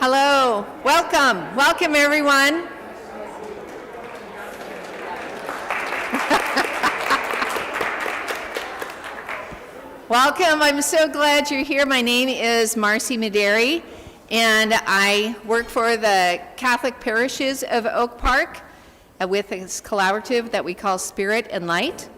Hello, welcome everyone. Welcome, I'm so glad you're here. My name is Marcy Mederi, and I work for the Catholic parishes of Oak Park with this collaborative that we call Spirit and Light.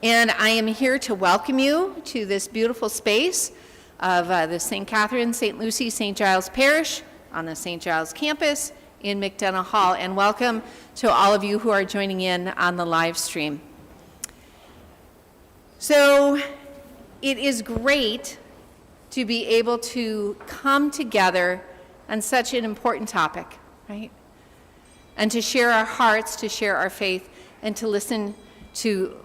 And I am here to welcome you to this beautiful space of the St. Catherine, St. Lucie, St. Giles Parish on the St. Giles campus in McDonough Hall. And welcome to all of you who are joining in on the live stream. So it is great to be able to come together on such an important topic, right? And to share our hearts, to share our faith, and to listen to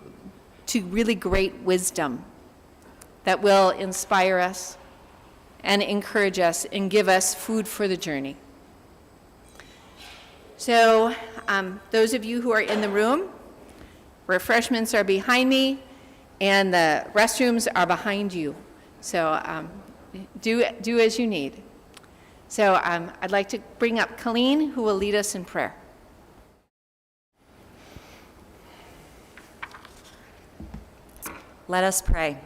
really great wisdom that will inspire us and encourage us and give us food for the journey. So those of you who are in the room, refreshments are behind me and the restrooms are behind you. So do as you need. So I'd like to bring up Colleen, who will lead us in prayer. Let us pray.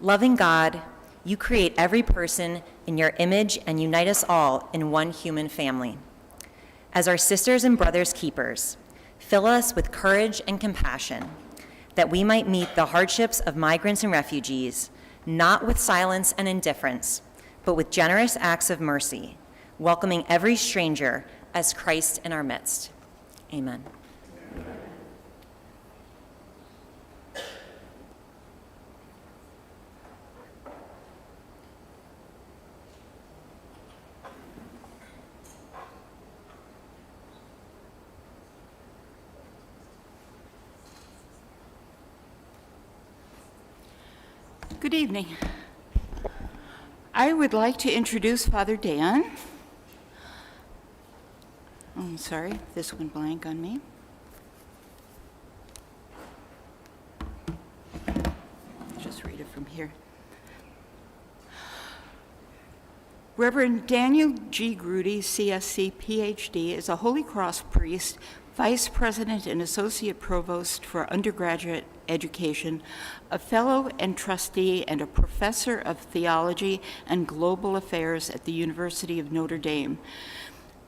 Loving God, you create every person in your image and unite us all in one human family. As our sisters and brothers keepers, fill us with courage and compassion, that we might meet the hardships of migrants and refugees, not with silence and indifference, but with generous acts of mercy, welcoming every stranger as Christ in our midst. Amen. Good evening. I would like to introduce Father Dan. I'm sorry, this went blank on me. Just read it from here. Reverend Daniel G. Groody, CSC, PhD, is a Holy Cross priest, Vice President and Associate Provost for Undergraduate Education, a Fellow and Trustee, and a Professor of Theology and Global Affairs at the University of Notre Dame.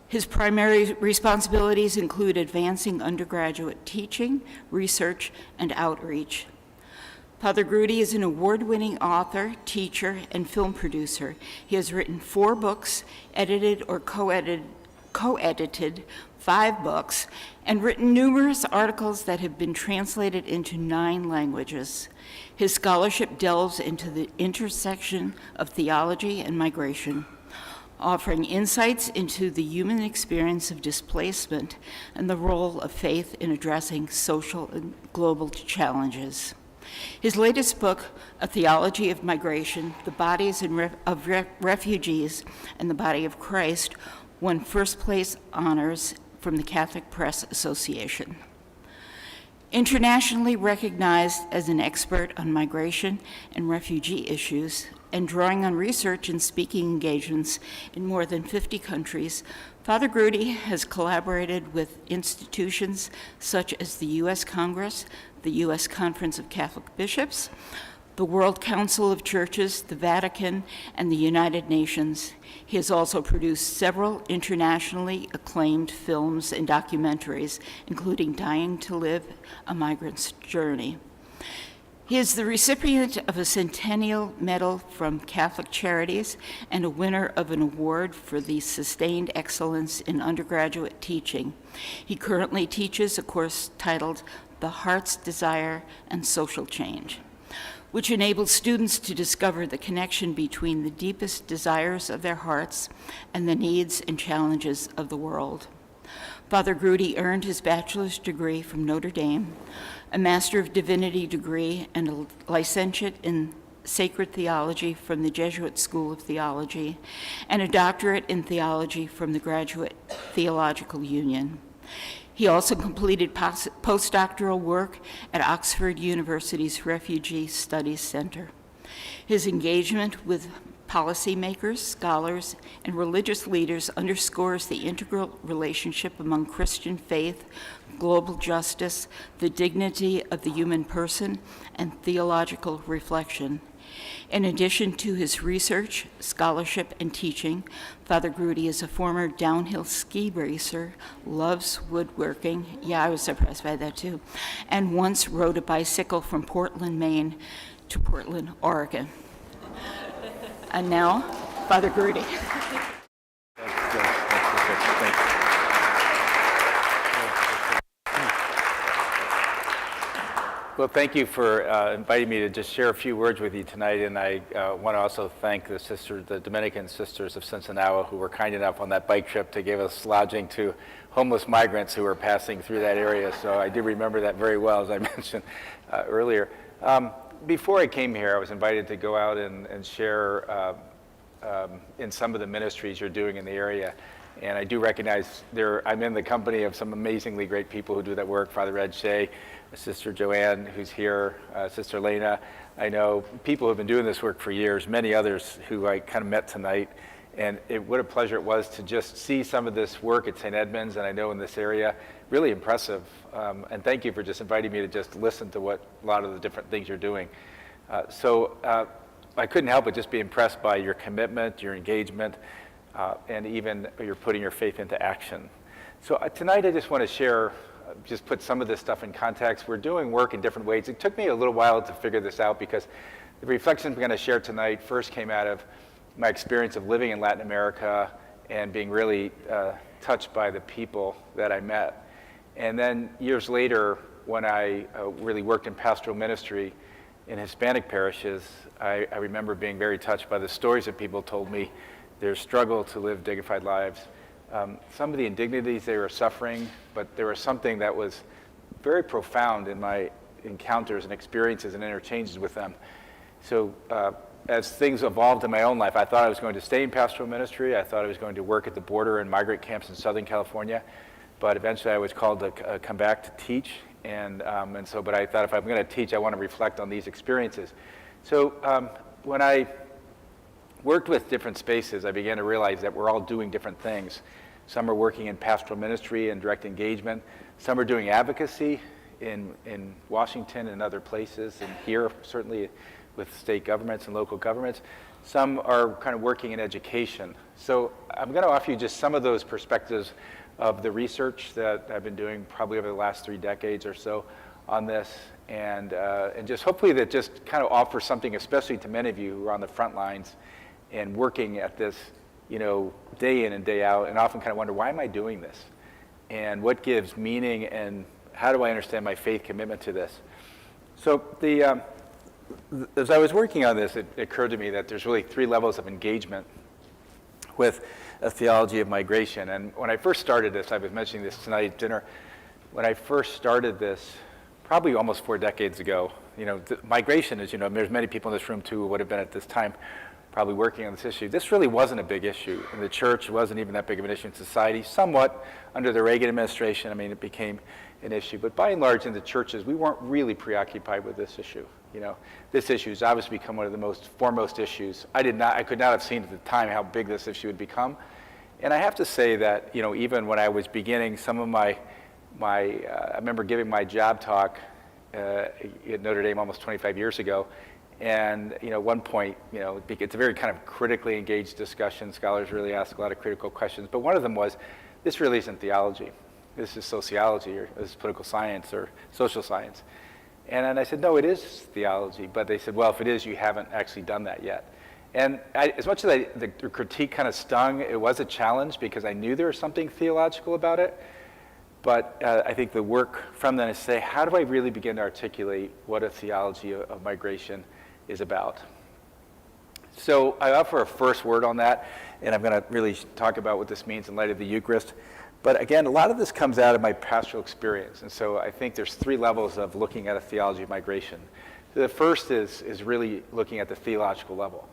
His primary responsibilities include advancing undergraduate teaching, research, and outreach. Father Groody is an award-winning author, teacher, and film producer. He has written 4 books, edited or co-edited 5 books, and written numerous articles that have been translated into 9 languages. His scholarship delves into the intersection of theology and migration, offering insights into the human experience of displacement and the role of faith in addressing social and global challenges. His latest book, A Theology of Migration, The Bodies of Refugees and the Body of Christ, won first-place honors from the Catholic Press Association. Internationally recognized as an expert on migration and refugee issues, and drawing on research and speaking engagements in more than 50 countries, Father Groody has collaborated with institutions such as the U.S. Congress, the U.S. Conference of Catholic Bishops, the World Council of Churches, the Vatican, and the United Nations. He has also produced several internationally acclaimed films and documentaries, including Dying to Live, A Migrant's Journey. He is the recipient of a Centennial Medal from Catholic Charities and a winner of an award for the sustained excellence in undergraduate teaching. He currently teaches a course titled The Heart's Desire and Social Change, which enables students to discover the connection between the deepest desires of their hearts and the needs and challenges of the world. Father Groody earned his bachelor's degree from Notre Dame, a Master of Divinity degree, and a licentiate in Sacred Theology from the Jesuit School of Theology, and a doctorate in theology from the Graduate Theological Union. He also completed postdoctoral work at Oxford University's Refugee Studies Center. His engagement with policymakers, scholars, and religious leaders underscores the integral relationship among Christian faith, global justice, the dignity of the human person, and theological reflection. In addition to his research, scholarship, and teaching, Father Groody is a former downhill ski racer, loves woodworking, yeah, I was surprised by that too, and once rode a bicycle from Portland, Maine to Portland, Oregon. And now, Father Groody. Well, thank you for inviting me to just share a few words with you tonight, and I want to also thank the Dominican sisters of Cincinnati, who were kind enough on that bike trip to give us lodging to homeless migrants who were passing through that area. So I do remember that very well, as I mentioned earlier. Before I came here, I was invited to go out and share in some of the ministries you're doing in the area. And I do recognize I'm in the company of some amazingly great people who do that work. Father Ed Shea, Sister Joanne, who's here, Sister Lena. I know people who have been doing this work for years, many others who I kind of met tonight. And what a pleasure it was to just see some of this work at St. Edmunds, and I know in this area, really impressive. And thank you for just inviting me to just listen to what a lot of the different things you're doing. So I couldn't help but just be impressed by your commitment, your engagement, and even you're putting your faith into action. So tonight I just want to share, just put some of this stuff in context. We're doing work in different ways. It took me a little while to figure this out because the reflections I'm going to share tonight first came out of my experience of living in Latin America and being really touched by the people that I met. And then years later, when I really worked in pastoral ministry in Hispanic parishes, I remember being very touched by the stories that people told me, their struggle to live dignified lives, some of the indignities they were suffering, but there was something that was very profound in my encounters and experiences and interchanges with them. So as things evolved in my own life, I thought I was going to stay in pastoral ministry. I thought I was going to work at the border in migrant camps in Southern California, but eventually I was called to come back to teach. But I thought if I'm going to teach, I want to reflect on these experiences. So when I worked with different spaces, I began to realize that we're all doing different things. Some are working in pastoral ministry and direct engagement. Some are doing advocacy in Washington and other places, and here certainly with state governments and local governments. Some are kind of working in education. So I'm going to offer you just some of those perspectives of the research that I've been doing probably over the last 3 decades or so on this, and just hopefully that just kind of offers something, especially to many of you who are on the front lines and working at this, day in and day out, and often kind of wonder, why am I doing this? And what gives meaning, and how do I understand my faith commitment to this? So as I was working on this, it occurred to me that there's really 3 levels of engagement with a theology of migration. And when I first started this, I was mentioning this tonight at dinner, when I first started this, probably almost 4 decades ago, migration is, there's many people in this room too who would have been at this time probably working on this issue. This really wasn't a big issue in the church. It wasn't even that big of an issue in society. Somewhat under the Reagan administration, it became an issue. But by and large in the churches, we weren't really preoccupied with this issue. This issue has obviously become one of the most foremost issues. I could not have seen at the time how big this issue would become. And I have to say that, even when I was beginning some of I remember giving my job talk at Notre Dame almost 25 years ago. And, at one point, it's a very kind of critically engaged discussion. Scholars really ask a lot of critical questions. But one of them was, this really isn't theology. This is sociology, or this is political science or social science. And then I said, no, it is theology. But they said, well, if it is, you haven't actually done that yet. And as much as the critique kind of stung, it was a challenge because I knew there was something theological about it. But I think the work from then is to say, how do I really begin to articulate what a theology of migration is about? So I offer a first word on that, and I'm going to really talk about what this means in light of the Eucharist. But again, a lot of this comes out of my pastoral experience, and so I think there's 3 levels of looking at a theology of migration. The first is really looking at the theological level,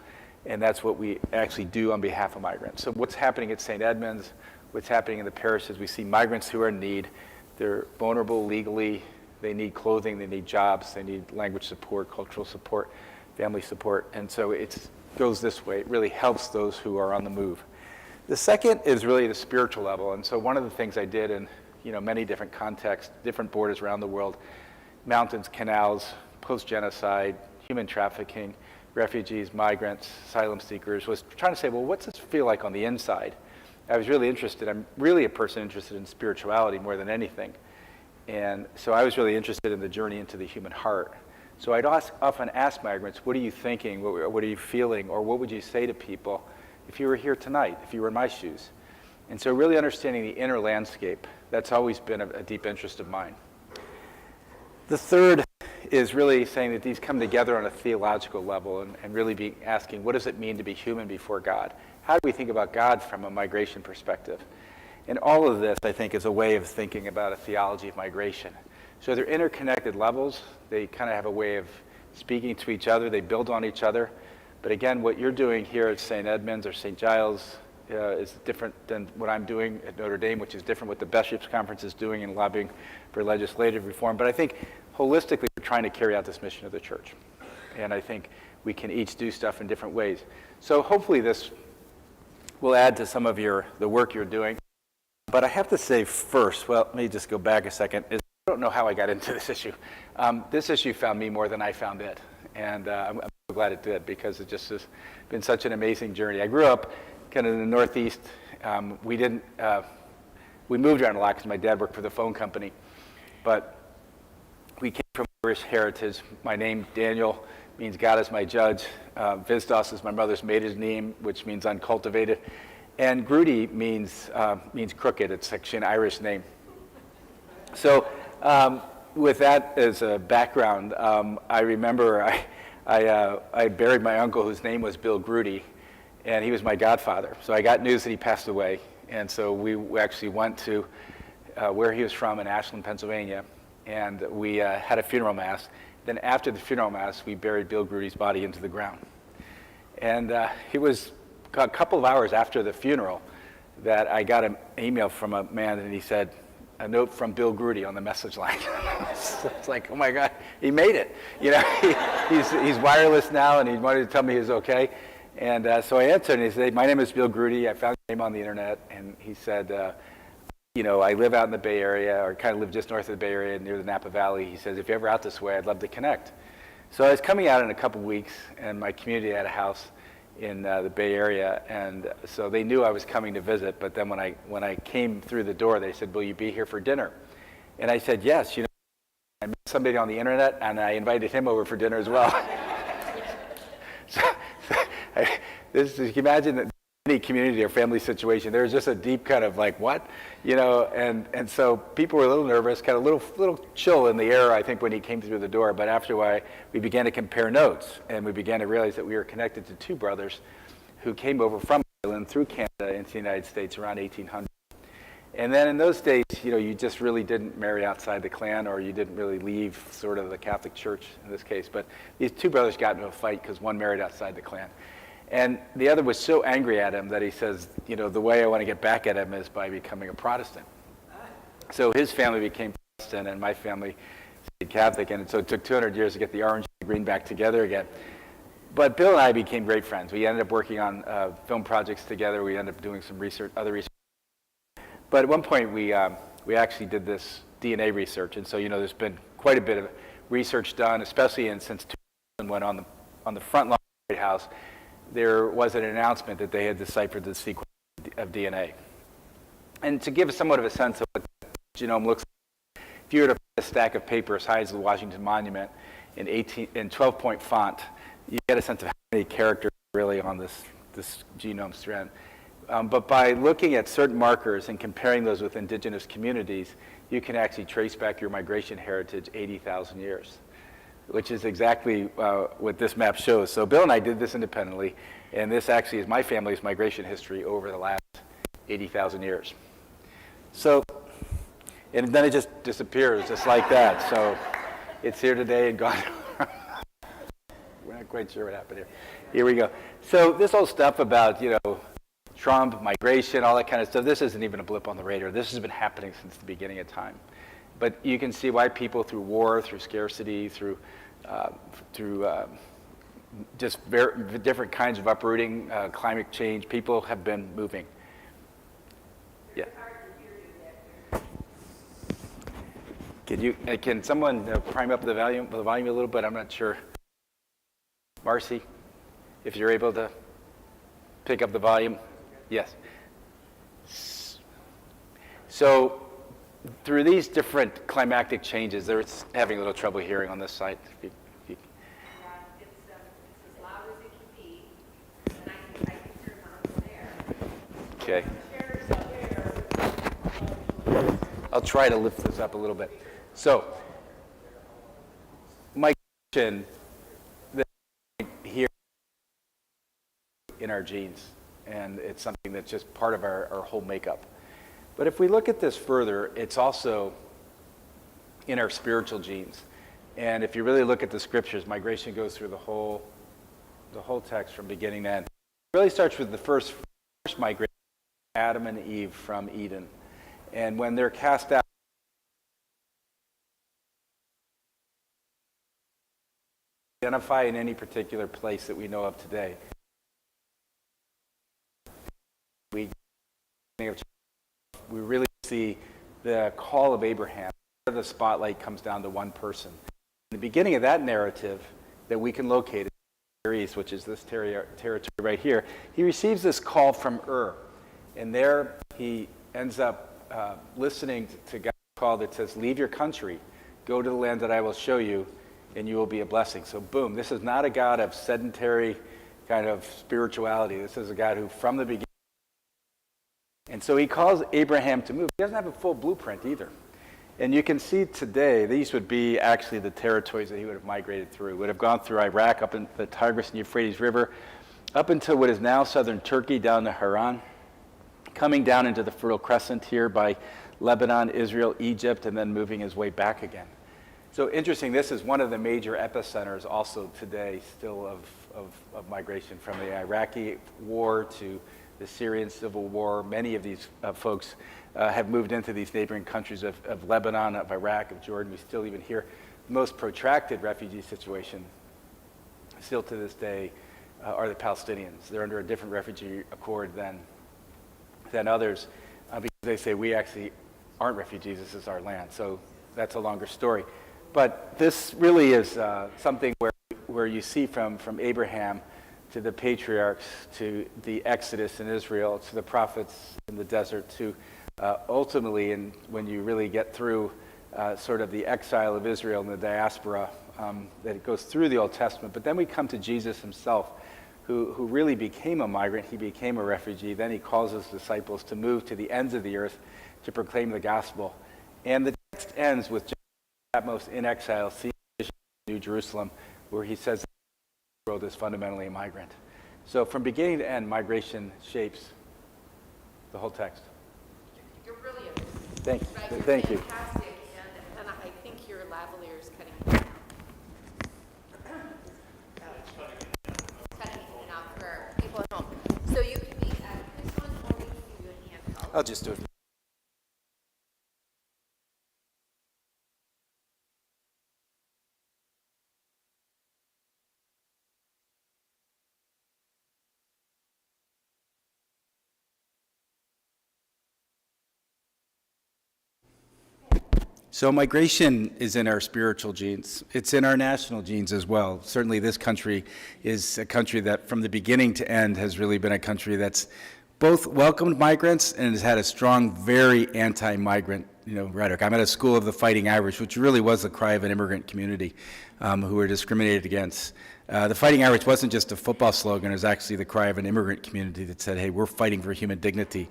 and that's what we actually do on behalf of migrants. So what's happening at St. Edmunds, what's happening in the parishes, we see migrants who are in need. They're vulnerable legally, they need clothing, they need jobs, they need language support, cultural support, family support. And so it's goes this way. It really helps those who are on the move. The second is really the spiritual level. And so one of the things I did in many different contexts, different borders around the world, mountains, canals, post-genocide, human trafficking, refugees, migrants, asylum seekers, was trying to say, well, what's this feel like on the inside? I was really interested. I'm really a person interested in spirituality more than anything. And so I was really interested in the journey into the human heart. So I'd often ask migrants, what are you thinking? What are you feeling? Or what would you say to people if you were here tonight, if you were in my shoes? And so really understanding the inner landscape, that's always been a deep interest of mine. The third is really saying that these come together on a theological level and really be asking, what does it mean to be human before God? How do we think about God from a migration perspective? And all of this, I think, is a way of thinking about a theology of migration. So they're interconnected levels. They kind of have a way of speaking to each other. They build on each other. But again, what you're doing here at St. Edmunds or St. Giles is different than what I'm doing at Notre Dame, which is different what the Bishops' Conference is doing in lobbying for legislative reform. But I think holistically, we're trying to carry out this mission of the church. And I think we can each do stuff in different ways. So hopefully this will add to some of the work you're doing. But I have to say first, well, let me just go back a second, I don't know how I got into this issue. This issue found me more than I found it. And I'm so glad it did, because it just has been such an amazing journey. I grew up kind of in the Northeast. We moved around a lot because my dad worked for the phone company. But we came from Irish heritage. My name, Daniel, means God is my judge. Vistos is my mother's maiden name, which means uncultivated. And Groody means crooked. It's actually an Irish name. So with that as a background, I remember I buried my uncle, whose name was Bill Groody, and he was my godfather. So I got news that he passed away. And so we actually went to where he was from in Ashland, Pennsylvania, and we had a funeral mass. Then after the funeral mass, we buried Bill Groody's body into the ground. And it was a couple of hours after the funeral that I got an email from a man, and he said, a note from Bill Groody on the message line. So it's like, oh my God, he made it. He's wireless now, and he wanted to tell me he was okay. And so I answered, and he said, my name is Bill Groody. I found your name on the internet. And he said, I live out in the Bay Area, or kind of live just north of the Bay Area near the Napa Valley. He says, if you're ever out this way, I'd love to connect. So I was coming out in a couple weeks, and my community had a house in the Bay Area, and so they knew I was coming to visit. But then when I came through the door, they said, will you be here for dinner? And I said, yes. I met somebody on the internet, and I invited him over for dinner as well. You can imagine that any community or family situation, there was just a deep kind of like, what? And so people were a little nervous, kind of little chill in the air, I think, when he came through the door. But after a while, we began to compare notes, and we began to realize that we were connected to two brothers who came over from Ireland through Canada into the United States around 1800. And then in those days, you just really didn't marry outside the clan, or you didn't really leave sort of the Catholic Church in this case. But these two brothers got into a fight because one married outside the clan. And the other was so angry at him that he says, the way I want to get back at him is by becoming a Protestant. So his family became Protestant, and my family stayed Catholic. And so it took 200 years to get the orange and the green back together again. But Bill and I became great friends. We ended up working on film projects together. We ended up doing some other research. But at one point, we actually did this DNA research. And so, there's been quite a bit of research done, especially since 2001 on the front line of the White House. There was an announcement that they had deciphered the sequence of DNA. And to give somewhat of a sense of what the genome looks like, if you were to put a stack of paper as high as the Washington Monument in 12-point font, you get a sense of how many characters are really on this genome strand. But by looking at certain markers and comparing those with indigenous communities, you can actually trace back your migration heritage 80,000 years. Which is exactly what this map shows. So Bill and I did this independently, and this actually is my family's migration history over the last 80,000 years. So, and then it just disappears just like that. So it's here today and gone. We're not quite sure what happened here. Here we go. So this whole stuff about, Trump, migration, all that kind of stuff, this isn't even a blip on the radar. This has been happening since the beginning of time. But you can see why people, through war, through scarcity, through just very different kinds of uprooting, climate change. People have been moving. Yeah. Can someone prime up the volume a little bit? I'm not sure. Marcy, if you're able to pick up the volume. Yes. So through these different climactic changes, they're having a little trouble hearing on this side. It's as loud as it can be, and I can turn on there. Okay. I'll try to lift this up a little bit. So, migration that here in our genes, and it's something that's just part of our whole makeup. But if we look at this further, it's also in our spiritual genes. And if you really look at the scriptures, migration goes through the whole text from beginning to end. It really starts with the first migration, Adam and Eve from Eden. And when they're cast out, identify in any particular place that we know of today. We really see the call of Abraham. The spotlight comes down to one person. In the beginning of that narrative that we can locate in the East, which is this territory right here, he receives this call from Ur. And there he ends up listening to God's call that says, leave your country, go to the land that I will show you, and you will be a blessing. So boom, this is not a God of sedentary kind of spirituality. This is a God who from the beginning. And so he calls Abraham to move. He doesn't have a full blueprint either. And you can see today, these would be actually the territories that he would have migrated through. Would have gone through Iraq, up in the Tigris and Euphrates River, up into what is now southern Turkey, down to Haran, coming down into the Fertile Crescent here by Lebanon, Israel, Egypt, and then moving his way back again. So interesting, this is one of the major epicenters also today still of migration, from the Iraqi war to the Syrian civil war. Many of these folks have moved into these neighboring countries of Lebanon, of Iraq, of Jordan. We still even hear the most protracted refugee situation still to this day are the Palestinians. They're under a different refugee accord than others because they say we actually aren't refugees, this is our land. So that's a longer story. But this really is something where you see from Abraham to the patriarchs, to the Exodus in Israel, to the prophets in the desert, to ultimately, and when you really get through sort of the exile of Israel and the diaspora, that it goes through the Old Testament. But then we come to Jesus himself, who really became a migrant. He became a refugee. Then he calls his disciples to move to the ends of the earth to proclaim the gospel. And the text ends with Patmos in exile, seeing New Jerusalem, where he says the world is fundamentally a migrant. So from beginning to end, migration shapes the whole text. You're brilliant. Thank You're you. fantastic, and I think your lavalier is cutting it out for people at home. So you can be at this one, or we can give you a handheld. I'll just do it. So migration is in our spiritual genes. It's in our national genes as well. Certainly this country is a country that from the beginning to end has really been a country that's both welcomed migrants and has had a strong, very anti-migrant rhetoric. I'm at a school of the Fighting Irish, which really was the cry of an immigrant community who were discriminated against. The Fighting Irish wasn't just a football slogan, it was actually the cry of an immigrant community that said, hey, we're fighting for human dignity.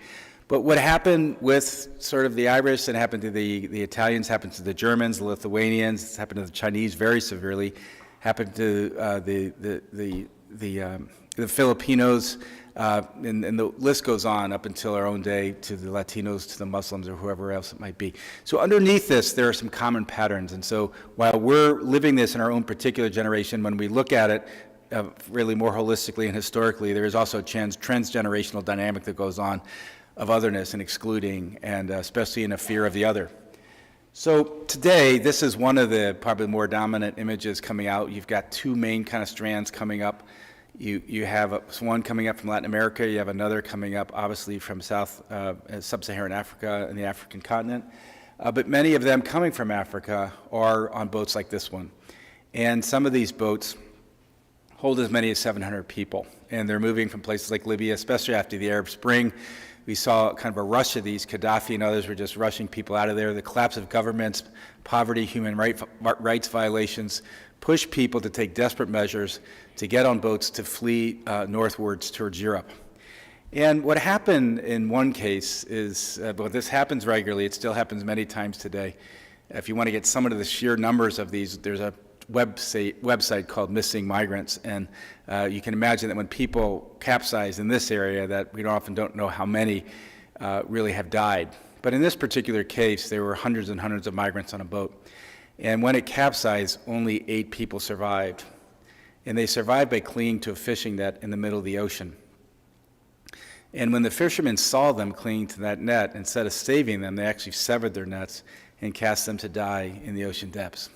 But what happened with sort of the Irish and happened to the Italians, happened to the Germans, the Lithuanians, happened to the Chinese very severely, happened to the Filipinos, and the list goes on up until our own day, to the Latinos, to the Muslims, or whoever else it might be. So underneath this, there are some common patterns. And so while we're living this in our own particular generation, when we look at it really more holistically and historically, there is also a transgenerational dynamic that goes on of otherness and excluding, and especially in a fear of the other. So today, this is one of the probably more dominant images coming out. You've got two main kind of strands coming up. You have one coming up from Latin America. You have another coming up, obviously, from sub-Saharan Africa and the African continent. But many of them coming from Africa are on boats like this one. And some of these boats hold as many as 700 people. And they're moving from places like Libya, especially after the Arab Spring. We saw kind of a rush of these. Gaddafi and others were just rushing people out of there. The collapse of governments, poverty, human rights violations pushed people to take desperate measures to get on boats to flee northwards towards Europe. And what happened in one case is, but this happens regularly, it still happens many times today. If you want to get some of the sheer numbers of these, there's a website called Missing Migrants, and you can imagine that when people capsize in this area, that we often don't know how many really have died. But in this particular case, there were hundreds and hundreds of migrants on a boat. And when it capsized, only 8 people survived. And they survived by clinging to a fishing net in the middle of the ocean. And when the fishermen saw them clinging to that net, instead of saving them, they actually severed their nets and cast them to die in the ocean depths.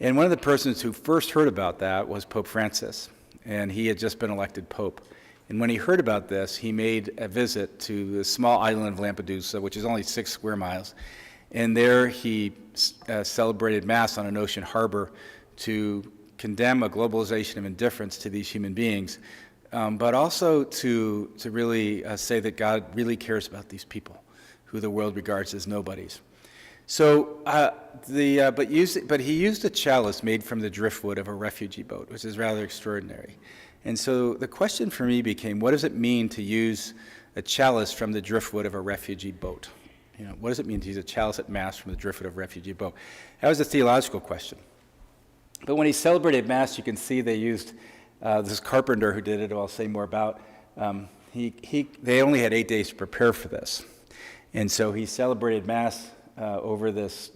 And one of the persons who first heard about that was Pope Francis, and he had just been elected Pope. And when he heard about this, he made a visit to the small island of Lampedusa, which is only 6 square miles. And there he celebrated Mass on an ocean harbor to condemn a globalization of indifference to these human beings, but also to really say that God really cares about these people, who the world regards as nobodies. So, but he used a chalice made from the driftwood of a refugee boat, which is rather extraordinary. And so the question for me became, what does it mean to use a chalice from the driftwood of a refugee boat? You know, what does it mean to use a chalice at Mass from the driftwood of a refugee boat? That was a theological question. But when he celebrated Mass, you can see they used this carpenter who did it, who I'll say more about. They only had 8 days to prepare for this. And so he celebrated Mass over this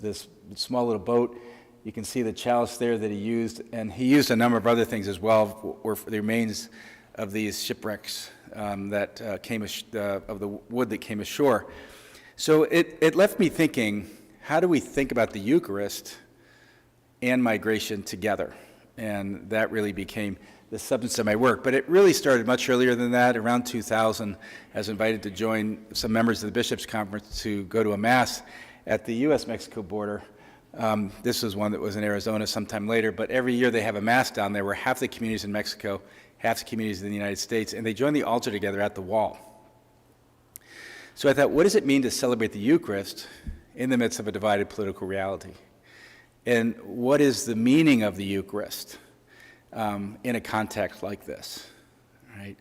small little boat. You can see the chalice there that he used, and he used a number of other things as well, were the remains of these shipwrecks of the wood that came ashore. So it left me thinking, how do we think about the Eucharist and migration together? And that really became the substance of my work. But it really started much earlier than that. Around 2000, I was invited to join some members of the Bishops' Conference to go to a Mass at the U.S.-Mexico border. This was one that was in Arizona sometime later, but every year they have a Mass down there where half the communities in Mexico, half the communities in the United States, and they join the altar together at the wall. So I thought, what does it mean to celebrate the Eucharist in the midst of a divided political reality? And what is the meaning of the Eucharist in a context like this, right?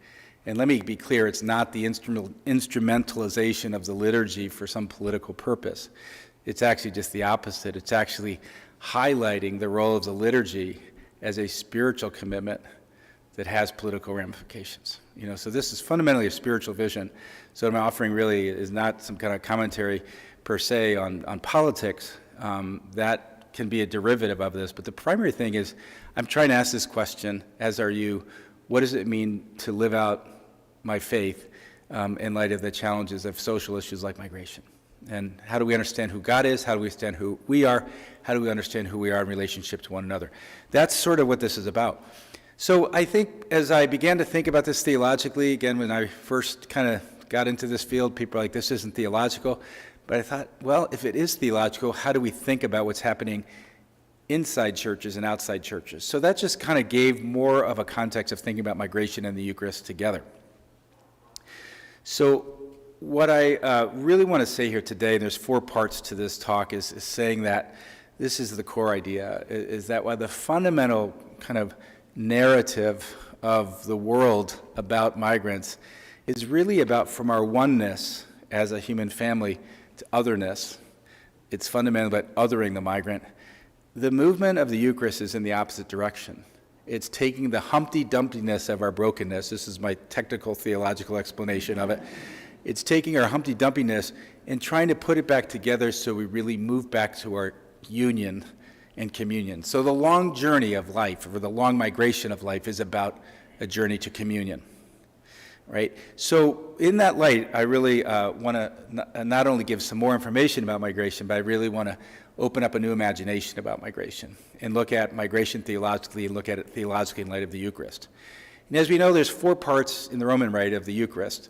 And let me be clear, it's not the instrumentalization of the liturgy for some political purpose. It's actually just the opposite. It's actually highlighting the role of the liturgy as a spiritual commitment that has political ramifications. You know, so this is fundamentally a spiritual vision. So what I'm offering really is not some kind of commentary per se on politics. That can be a derivative of this, but the primary thing is I'm trying to ask this question, as are you, what does it mean to live out my faith in light of the challenges of social issues like migration? And how do we understand who God is? How do we understand who we are? How do we understand who we are in relationship to one another? That's sort of what this is about. So I think as I began to think about this theologically, again, when I first kind of got into this field, people are like, this isn't theological. But I thought, well, if it is theological, how do we think about what's happening inside churches and outside churches? So that just kind of gave more of a context of thinking about migration and the Eucharist together. So what I really want to say here today, and there's 4 parts to this talk, is saying that this is the core idea, is that while the fundamental kind of narrative of the world about migrants is really about from our oneness as a human family to otherness, it's fundamentally about othering the migrant. The movement of the Eucharist is in the opposite direction. It's taking the Humpty Dumptiness of our brokenness. This is my technical theological explanation of it. It's taking our Humpty Dumptiness and trying to put it back together so we really move back to our union and communion. So the long journey of life, or the long migration of life, is about a journey to communion. right? So in that light, I really want to not only give some more information about migration, but I really want to open up a new imagination about migration and look at migration theologically and look at it theologically in light of the Eucharist. And as we know, there's 4 parts in the Roman rite of the Eucharist.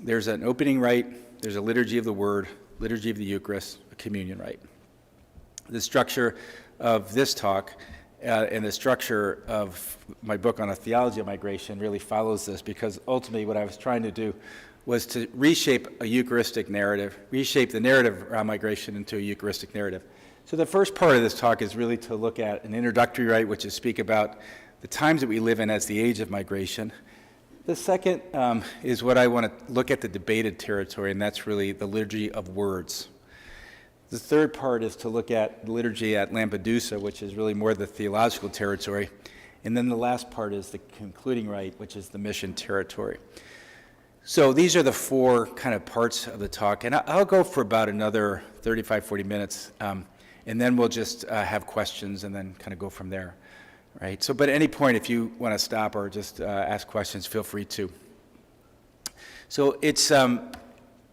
There's an opening rite, there's a liturgy of the Word, liturgy of the Eucharist, a communion rite. The structure of this talk and the structure of my book on a theology of migration really follows this, because ultimately what I was trying to do was to reshape a Eucharistic narrative, reshape the narrative around migration into a Eucharistic narrative. So the first part of this talk is really to look at an introductory rite, which is speak about the times that we live in as the age of migration. The second is what I want to look at the debated territory, and that's really the liturgy of words. The third part is to look at liturgy at Lampedusa, which is really more the theological territory. And then the last part is the concluding rite, which is the mission territory. So these are the 4 kind of parts of the talk, and I'll go for about another 35, 40 minutes, and then we'll just have questions and then kind of go from there, right? So, but at any point, if you want to stop or just ask questions, feel free to. So it's,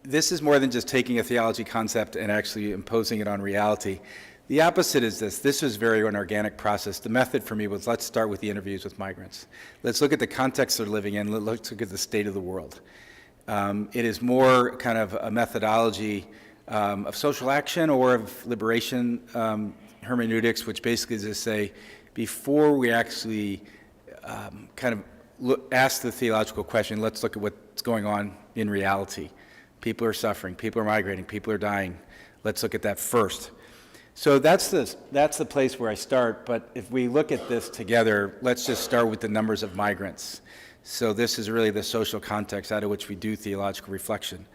this is more than just taking a theology concept and actually imposing it on reality. The opposite is this. This was very an organic process. The method for me was, let's start with the interviews with migrants. Let's look at the context they're living in. Let's look at the state of the world. It is more kind of a methodology of social action or of liberation hermeneutics, which basically is to say, before we actually kind of ask the theological question, let's look at what's going on in reality. People are suffering, people are migrating, people are dying. Let's look at that first. So that's the place where I start, but if we look at this together, let's just start with the numbers of migrants. So this is really the social context out of which we do theological reflection.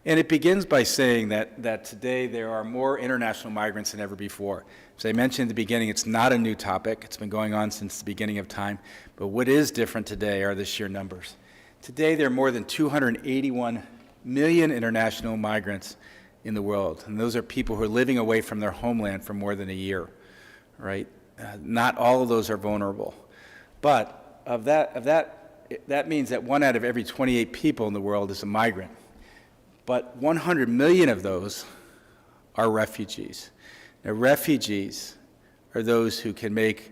And it begins by saying that today there are more international migrants than ever before. As I mentioned at the beginning, it's not a new topic. It's been going on since the beginning of time. But what is different today are the sheer numbers. Today there are more than 281 million international migrants in the world. And those are people who are living away from their homeland for more than a year, right? Not all of those are vulnerable. But that means that 1 out of every 28 people in the world is a migrant. But 100 million of those are refugees. Now, refugees are those who can make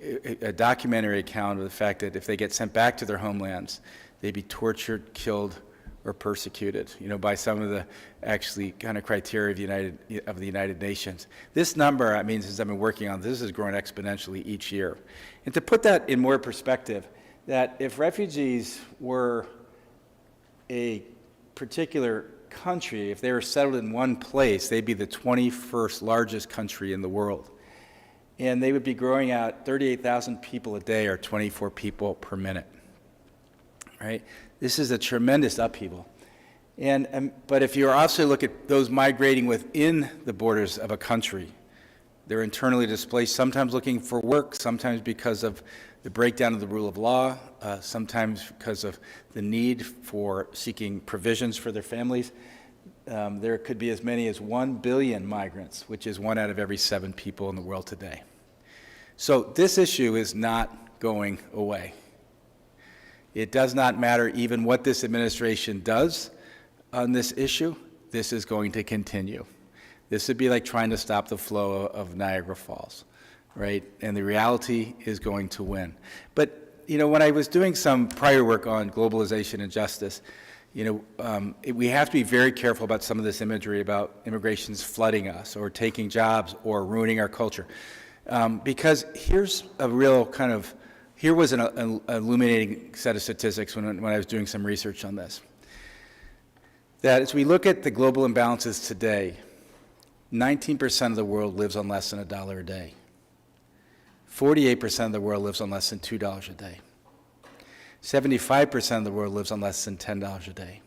a documentary account of the fact that if they get sent back to their homelands, they'd be tortured, killed, or persecuted, by some of the actually kind of criteria of the United Nations. This number, I mean, since I've been working on this, has grown exponentially each year. And to put that in more perspective, that if refugees were a particular country, if they were settled in one place, they'd be the 21st largest country in the world. And they would be growing out 38,000 people a day, or 24 people per minute, right? This is a tremendous upheaval. But if you also look at those migrating within the borders of a country, they're internally displaced, sometimes looking for work, sometimes because of the breakdown of the rule of law, sometimes because of the need for seeking provisions for their families. There could be as many as 1 billion migrants, which is 1 out of every 7 people in the world today. So this issue is not going away. It does not matter even what this administration does on this issue, this is going to continue. This would be like trying to stop the flow of Niagara Falls, right? And the reality is going to win. But, when I was doing some prior work on globalization and justice, we have to be very careful about some of this imagery about immigration's flooding us or taking jobs or ruining our culture. Because here's a real kind of, here was an illuminating set of statistics when I was doing some research on this. That as we look at the global imbalances today, 19% of the world lives on less than $1 a day. 48% of the world lives on less than $2 a day. 75% of the world lives on less than $10 a day.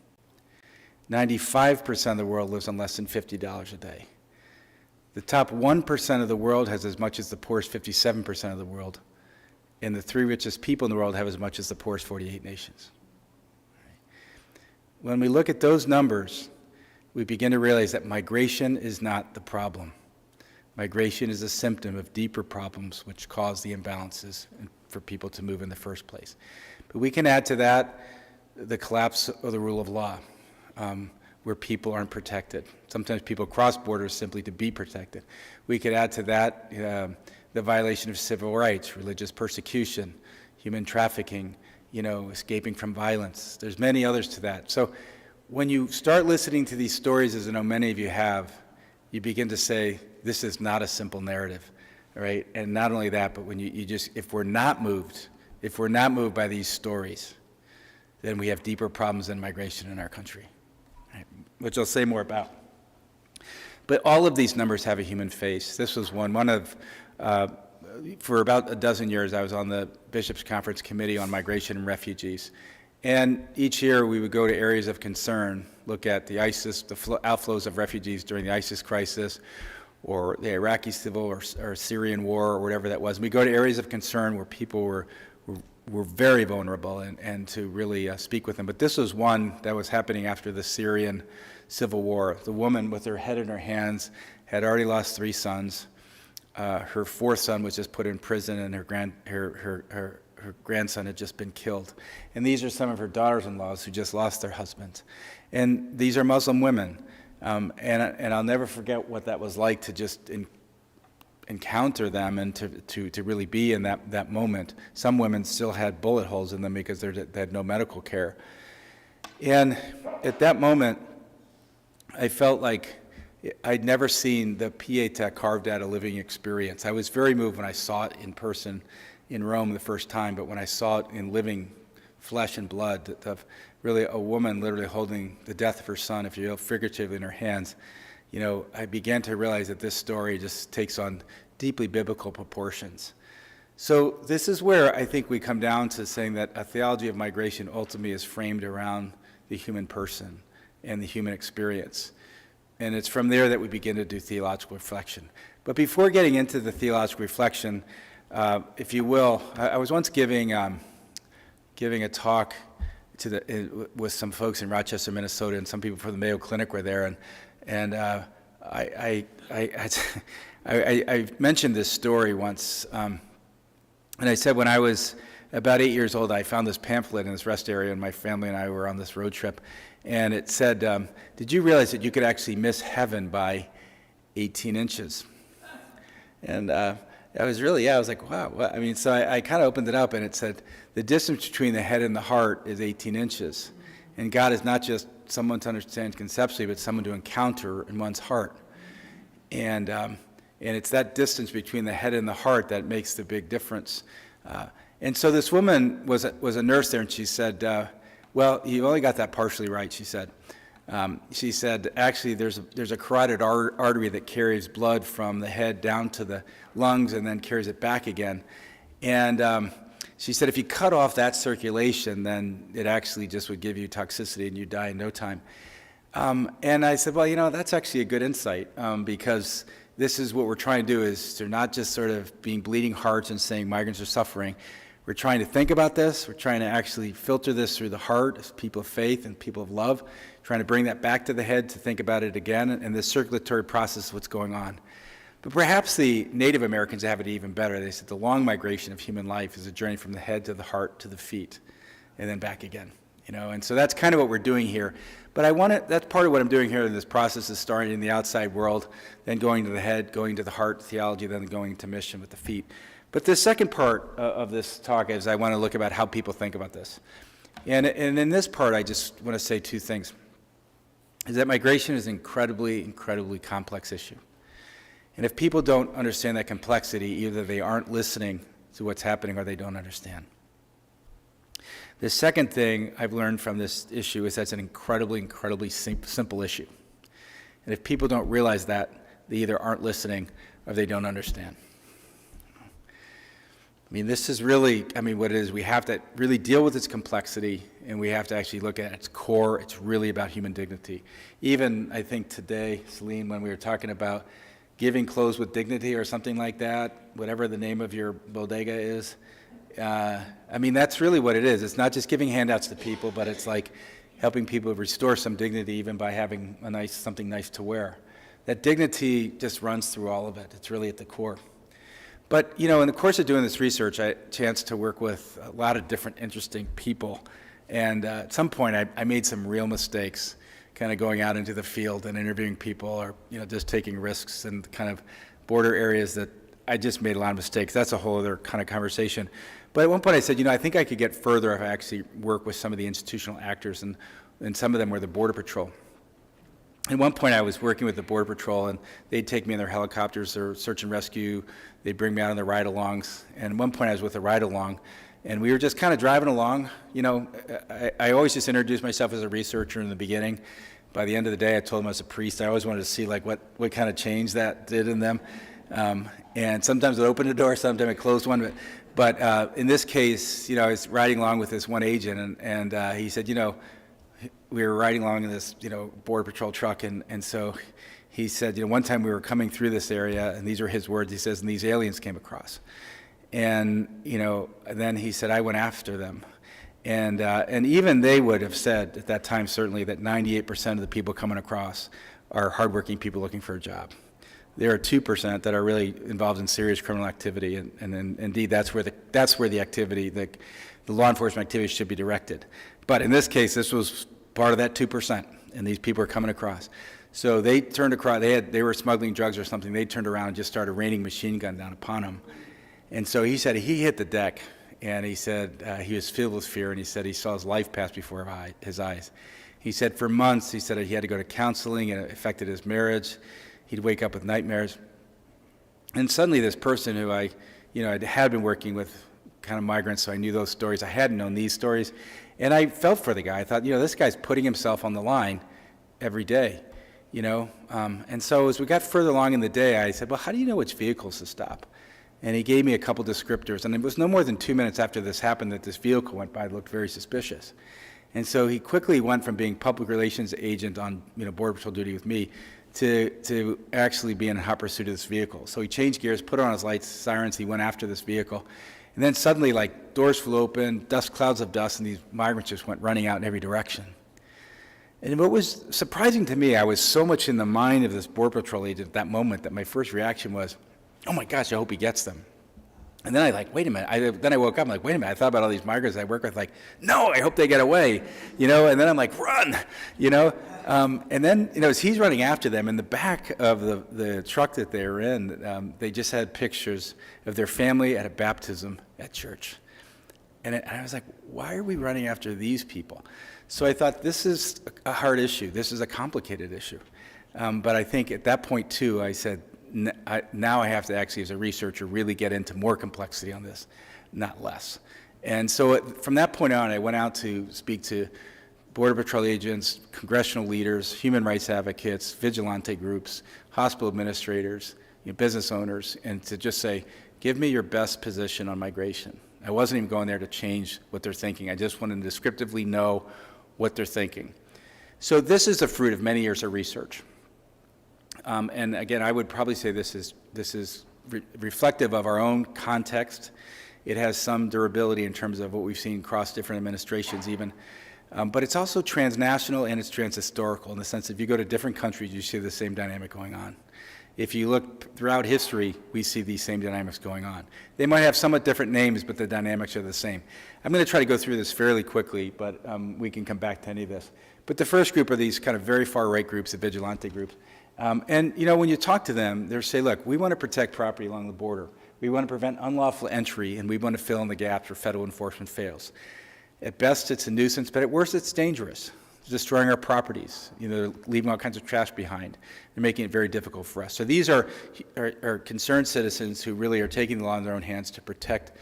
95% of the world lives on less than $50 a day. The top 1% of the world has as much as the poorest 57% of the world. And the 3 richest people in the world have as much as the poorest 48 nations. When we look at those numbers, we begin to realize that migration is not the problem. Migration is a symptom of deeper problems which cause the imbalances for people to move in the first place. But we can add to that the collapse of the rule of law, where people aren't protected. Sometimes people cross borders simply to be protected. We could add to that the violation of civil rights, religious persecution, human trafficking, escaping from violence. There's many others to that. So when you start listening to these stories, as I know many of you have, you begin to say, this is not a simple narrative, right? And not only that, but when if we're not moved by these stories, then we have deeper problems than migration in our country, right? Which I'll say more about. But all of these numbers have a human face. This was one of, for about a dozen years, I was on the Bishops' Conference Committee on Migration and Refugees. And each year we would go to areas of concern, look at the outflows of refugees during the ISIS crisis, or the Iraqi civil or Syrian war, or whatever that was. We go to areas of concern where people were very vulnerable, and to really speak with them. But this was one that was happening after the Syrian civil war. The woman with her head in her hands had already lost 3 sons. Her 4th son was just put in prison, and her grandson had just been killed. And these are some of her daughters-in-laws who just lost their husbands. And these are Muslim women. And I'll never forget what that was like to just encounter them and to really be in that moment. Some women still had bullet holes in them because they had no medical care. And at that moment, I felt like I'd never seen the Pietà carved out a living experience. I was very moved when I saw it in person in Rome the first time, but when I saw it in living flesh and blood, really a woman literally holding the death of her son, if you will, figuratively in her hands, I began to realize that this story just takes on deeply biblical proportions. So this is where I think we come down to saying that a theology of migration ultimately is framed around the human person and the human experience. And it's from there that we begin to do theological reflection. But before getting into the theological reflection, if you will, I was once giving a talk with some folks in Rochester, Minnesota, and some people from the Mayo Clinic were there, and I mentioned this story once, and I said when I was about 8 years old, I found this pamphlet in this rest area, and my family and I were on this road trip, and it said, did you realize that you could actually miss heaven by 18 inches? And I was like, wow. So I kind of opened it up, and it said, the distance between the head and the heart is 18 inches. And God is not just someone to understand conceptually, but someone to encounter in one's heart. And it's that distance between the head and the heart that makes the big difference. And so this woman was a nurse there, and she said, well, you only got that partially right, she said. She said, actually, there's a carotid artery that carries blood from the head down to the lungs and then carries it back again. And she said, if you cut off that circulation, then it actually just would give you toxicity and you die in no time. And I said, well, that's actually a good insight, because this is what we're trying to do, is to not just sort of being bleeding hearts and saying migrants are suffering. We're trying to think about this. We're trying to actually filter this through the heart as people of faith and people of love, trying to bring that back to the head to think about it again, and the circulatory process of what's going on. But perhaps the Native Americans have it even better. They said the long migration of human life is a journey from the head to the heart to the feet, and then back again. And so that's kind of what we're doing here. But that's part of what I'm doing here in this process, is starting in the outside world, then going to the head, going to the heart, theology, then going to mission with the feet. But the second part of this talk is I want to look about how people think about this. And in this part, I just want to say 2 things. Is that migration is an incredibly, incredibly complex issue. And if people don't understand that complexity, either they aren't listening to what's happening or they don't understand. The second thing I've learned from this issue is that's an incredibly, incredibly simple issue. And if people don't realize that, they either aren't listening or they don't understand. This is really, what it is. We have to really deal with its complexity, and we have to actually look at its core. It's really about human dignity. Even, I think today, Celine, when we were talking about giving clothes with dignity or something like that, whatever the name of your bodega is, that's really what it is. It's not just giving handouts to people, but it's like helping people restore some dignity even by having something nice to wear. That dignity just runs through all of it. It's really at the core. But, in the course of doing this research, I had a chance to work with a lot of different interesting people. And at some point, I made some real mistakes, kind of going out into the field and interviewing people, or just taking risks in kind of border areas that I just made a lot of mistakes. That's a whole other kind of conversation. But at one point I said, I think I could get further if I actually work with some of the institutional actors, and some of them were the Border Patrol. At one point I was working with the Border Patrol, and they'd take me in their helicopters or search and rescue. They'd bring me out on the ride-alongs. And at one point I was with a ride-along, and we were just kind of driving along. I always just introduced myself as a researcher in the beginning. By the end of the day, I told them I was a priest. I always wanted to see what kind of change that did in them. And sometimes it opened a door, sometimes it closed one. But in this case, I was riding along with this one agent, and he said, we were riding along in this, Border Patrol truck, and so he said, one time we were coming through this area, and these are his words, he says, and these aliens came across. And, then he said, I went after them. And even they would have said at that time, certainly, that 98% of the people coming across are hardworking people looking for a job. There are 2% that are really involved in serious criminal activity, and indeed that's where the activity, the law enforcement activity should be directed. But in this case, this was part of that 2%, and these people are coming across. So they turned across. They were smuggling drugs or something. They turned around and just started raining machine gun down upon them. And so he said he hit the deck, and he said he was filled with fear, and he said he saw his life pass before his eyes. He said for months, he said he had to go to counseling, and it affected his marriage. He'd wake up with nightmares. And suddenly this person who I had been working with kind of migrants, so I knew those stories. I hadn't known these stories. And I felt for the guy. I thought, this guy's putting himself on the line every day, And so as we got further along in the day, I said, well, how do you know which vehicles to stop? And he gave me a couple descriptors. And it was no more than 2 minutes after this happened that this vehicle went by that looked very suspicious. And so he quickly went from being public relations agent on Border Patrol duty with me to actually be in hot pursuit of this vehicle. So he changed gears, put on his lights, sirens, he went after this vehicle. And then suddenly, doors flew open, clouds of dust, and these migrants just went running out in every direction. And what was surprising to me, I was so much in the mind of this Border Patrol agent at that moment that my first reaction was, oh my gosh, I hope he gets them. And then wait a minute. Then I woke up, I'm wait a minute. I thought about all these migrants I work with, no, I hope they get away, And then I'm run, And then, as he's running after them, in the back of the truck that they were in, they just had pictures of their family at a baptism at church. And I was why are we running after these people? So I thought, this is a hard issue. This is a complicated issue. But I think at that point, too, I said, now I have to actually, as a researcher, really get into more complexity on this, not less. And so from that point on, I went out to speak to Border Patrol agents, congressional leaders, human rights advocates, vigilante groups, hospital administrators, business owners, and to just say, give me your best position on migration. I wasn't even going there to change what they're thinking. I just wanted to descriptively know what they're thinking. So this is the fruit of many years of research. And again, I would probably say this is reflective of our own context. It has some durability in terms of what we've seen across different administrations even. But it's also transnational and it's transhistorical in the sense that if you go to different countries, you see the same dynamic going on. If you look throughout history, we see these same dynamics going on. They might have somewhat different names, but the dynamics are the same. I'm going to try to go through this fairly quickly, but we can come back to any of this. But the first group are these kind of very far-right groups, the vigilante groups. And when you talk to them, they say, look, we want to protect property along the border. We want to prevent unlawful entry, and we want to fill in the gaps where federal enforcement fails. At best, it's a nuisance, but at worst, it's dangerous. It's destroying our properties, leaving all kinds of trash behind. They're making it very difficult for us. So these are concerned citizens who really are taking the law in their own hands to protect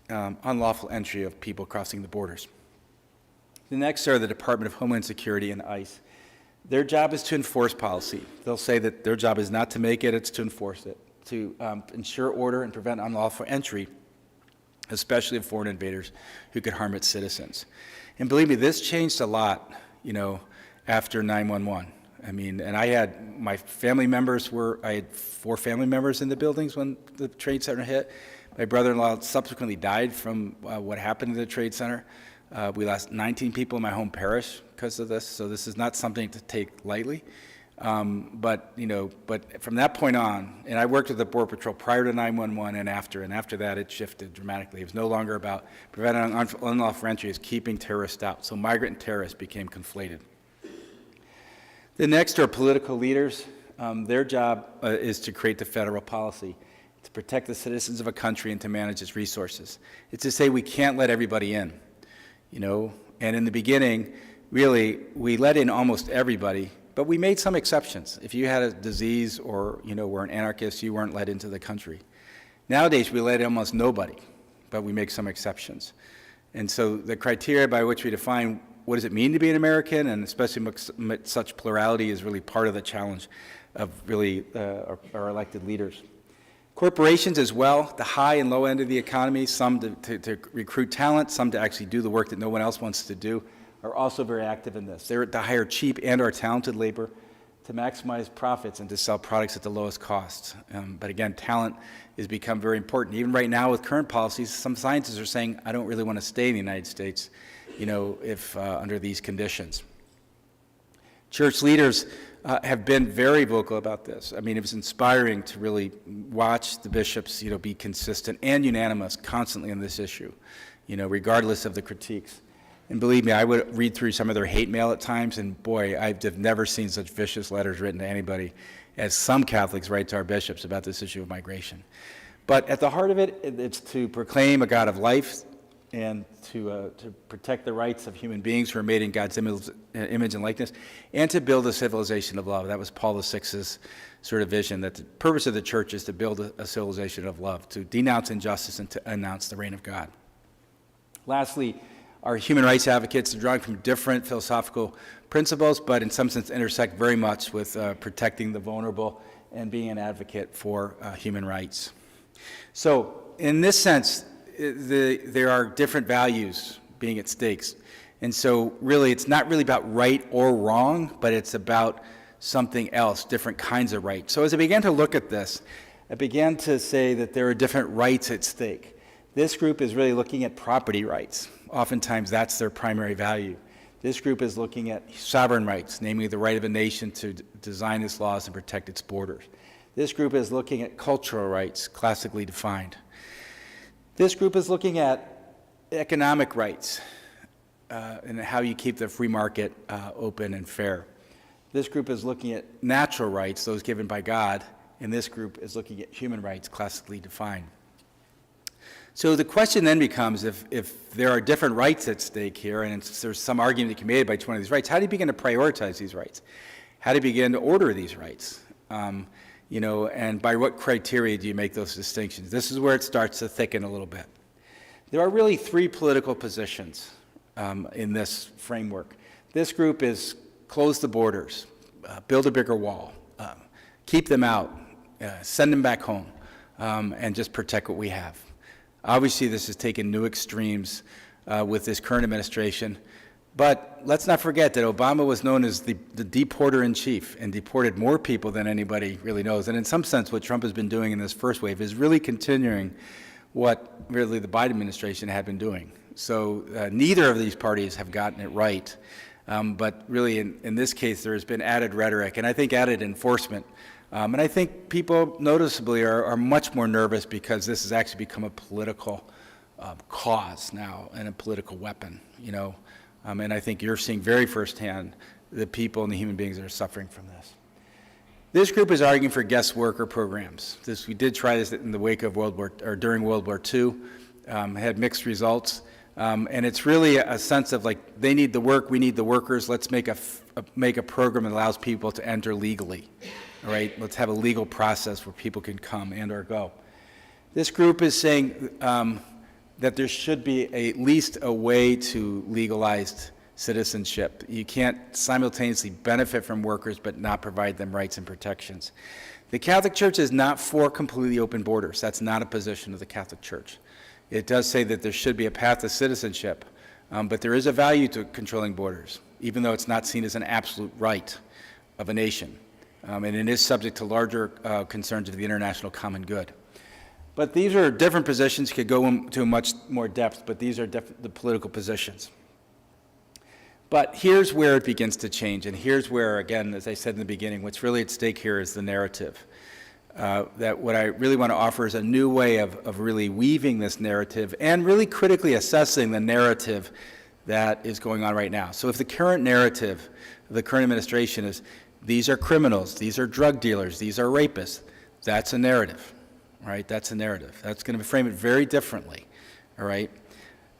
unlawful entry of people crossing the borders. The next are the Department of Homeland Security and ICE. Their job is to enforce policy. They'll say that their job is not to make it, it's to enforce it, to ensure order and prevent unlawful entry, especially of foreign invaders who could harm its citizens. And believe me, this changed a lot, after 9/11. I mean, and I had I had 4 family members in the buildings when the Trade Center hit. My brother-in-law subsequently died from what happened to the Trade Center. We lost 19 people in my home parish because of this, so this is not something to take lightly. But from that point on, and I worked with the Border Patrol prior to 911 and after that it shifted dramatically. It was no longer about preventing unlawful entry, it's keeping terrorists out. So migrant and terrorists became conflated. The next are political leaders. Their job is to create the federal policy, to protect the citizens of a country and to manage its resources. It's to say we can't let everybody in, and in the beginning, really, we let in almost everybody, but we made some exceptions. If you had a disease or, were an anarchist, you weren't let into the country. Nowadays, we let in almost nobody, but we make some exceptions. And so the criteria by which we define what does it mean to be an American, and especially such plurality, is really part of the challenge of really our elected leaders. Corporations as well, the high and low end of the economy, some to recruit talent, some to actually do the work that no one else wants to do, are also very active in this. They're to hire cheap and or talented labor to maximize profits and to sell products at the lowest cost. But again, talent has become very important. Even right now with current policies, some scientists are saying, I don't really want to stay in the United States, if under these conditions. Church leaders have been very vocal about this. I mean, it was inspiring to really watch the bishops, be consistent and unanimous constantly on this issue, regardless of the critiques. And believe me, I would read through some of their hate mail at times, and boy, I've never seen such vicious letters written to anybody as some Catholics write to our bishops about this issue of migration. But at the heart of it, it's to proclaim a God of life and to protect the rights of human beings who are made in God's image and likeness, and to build a civilization of love. That was Paul VI's sort of vision, that the purpose of the church is to build a civilization of love, to denounce injustice and to announce the reign of God. Lastly, our human rights advocates are drawing from different philosophical principles, but in some sense intersect very much with protecting the vulnerable and being an advocate for human rights. So in this sense, there are different values being at stakes. And so really, it's not really about right or wrong, but it's about something else, different kinds of rights. So as I began to look at this, I began to say that there are different rights at stake. This group is really looking at property rights. Oftentimes, that's their primary value. This group is looking at sovereign rights, namely the right of a nation to design its laws and protect its borders. This group is looking at cultural rights, classically defined. This group is looking at economic rights and how you keep the free market open and fair. This group is looking at natural rights, those given by God, and this group is looking at human rights, classically defined. So the question then becomes, if there are different rights at stake here, and there's some argument that can be made by each one of these rights, how do you begin to prioritize these rights? How do you begin to order these rights? And by what criteria do you make those distinctions? This is where it starts to thicken a little bit. There are really three political positions in this framework. This group is close the borders, build a bigger wall, keep them out, send them back home, and just protect what we have. Obviously, this has taken new extremes with this current administration, but let's not forget that Obama was known as the deporter-in-chief and deported more people than anybody really knows. And in some sense, what Trump has been doing in this first wave is really continuing what really the Biden administration had been doing. So neither of these parties have gotten it right. But really, in this case, there has been added rhetoric, and I think added enforcement. And I think people noticeably are much more nervous because this has actually become a political cause now and a political weapon, and I think you're seeing very firsthand the people and the human beings that are suffering from this. This group is arguing for guest worker programs. We did try this in the wake of during World War II, had mixed results. And it's really a sense of like, they need the work, we need the workers, let's make a program that allows people to enter legally, all right? Let's have a legal process where people can come and or go. This group is saying that there should be at least a way to legalized citizenship. You can't simultaneously benefit from workers but not provide them rights and protections. The Catholic Church is not for completely open borders. That's not a position of the Catholic Church. It does say that there should be a path to citizenship, but there is a value to controlling borders, even though it's not seen as an absolute right of a nation. And it is subject to larger concerns of the international common good. But these are different positions, could go into much more depth, but these are the political positions. But here's where it begins to change, and here's where, again, as I said in the beginning, what's really at stake here is the narrative. That what I really want to offer is a new way of really weaving this narrative and really critically assessing the narrative that is going on right now. So if the current narrative of the current administration is, these are criminals, these are drug dealers, these are rapists, that's a narrative, right? That's a narrative. That's going to frame it very differently, all right?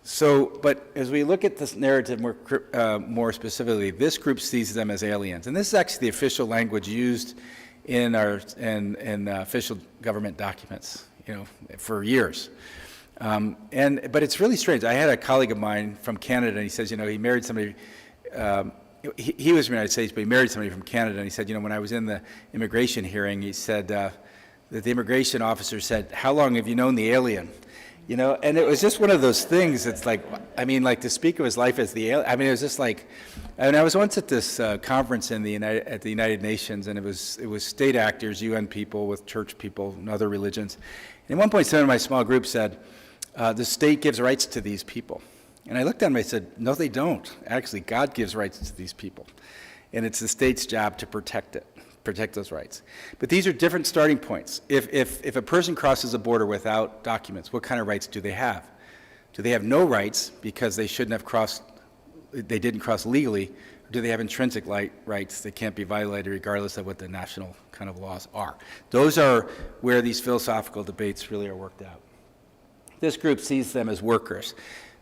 So, but as we look at this narrative more specifically, this group sees them as aliens. And this is actually the official language used in our official government documents, for years. But it's really strange. I had a colleague of mine from Canada, and he says, he married somebody, he was from the United States, but he married somebody from Canada, and he said, when I was in the immigration hearing, he said that the immigration officer said, "How long have you known the alien?" And it was just one of those things. It's like to speak of his life as the alien. It was just like, and I was once at this conference at the United Nations, and it was state actors, UN people with church people and other religions. And at one point, someone in my small group said, the state gives rights to these people. And I looked at him and I said, no, they don't. Actually, God gives rights to these people. And it's the state's job to protect those rights. But these are different starting points. If a person crosses a border without documents, what kind of rights do they have? Do they have no rights because they shouldn't have crossed, they didn't cross legally, or do they have intrinsic rights that can't be violated regardless of what the national kind of laws are? Those are where these philosophical debates really are worked out. This group sees them as workers.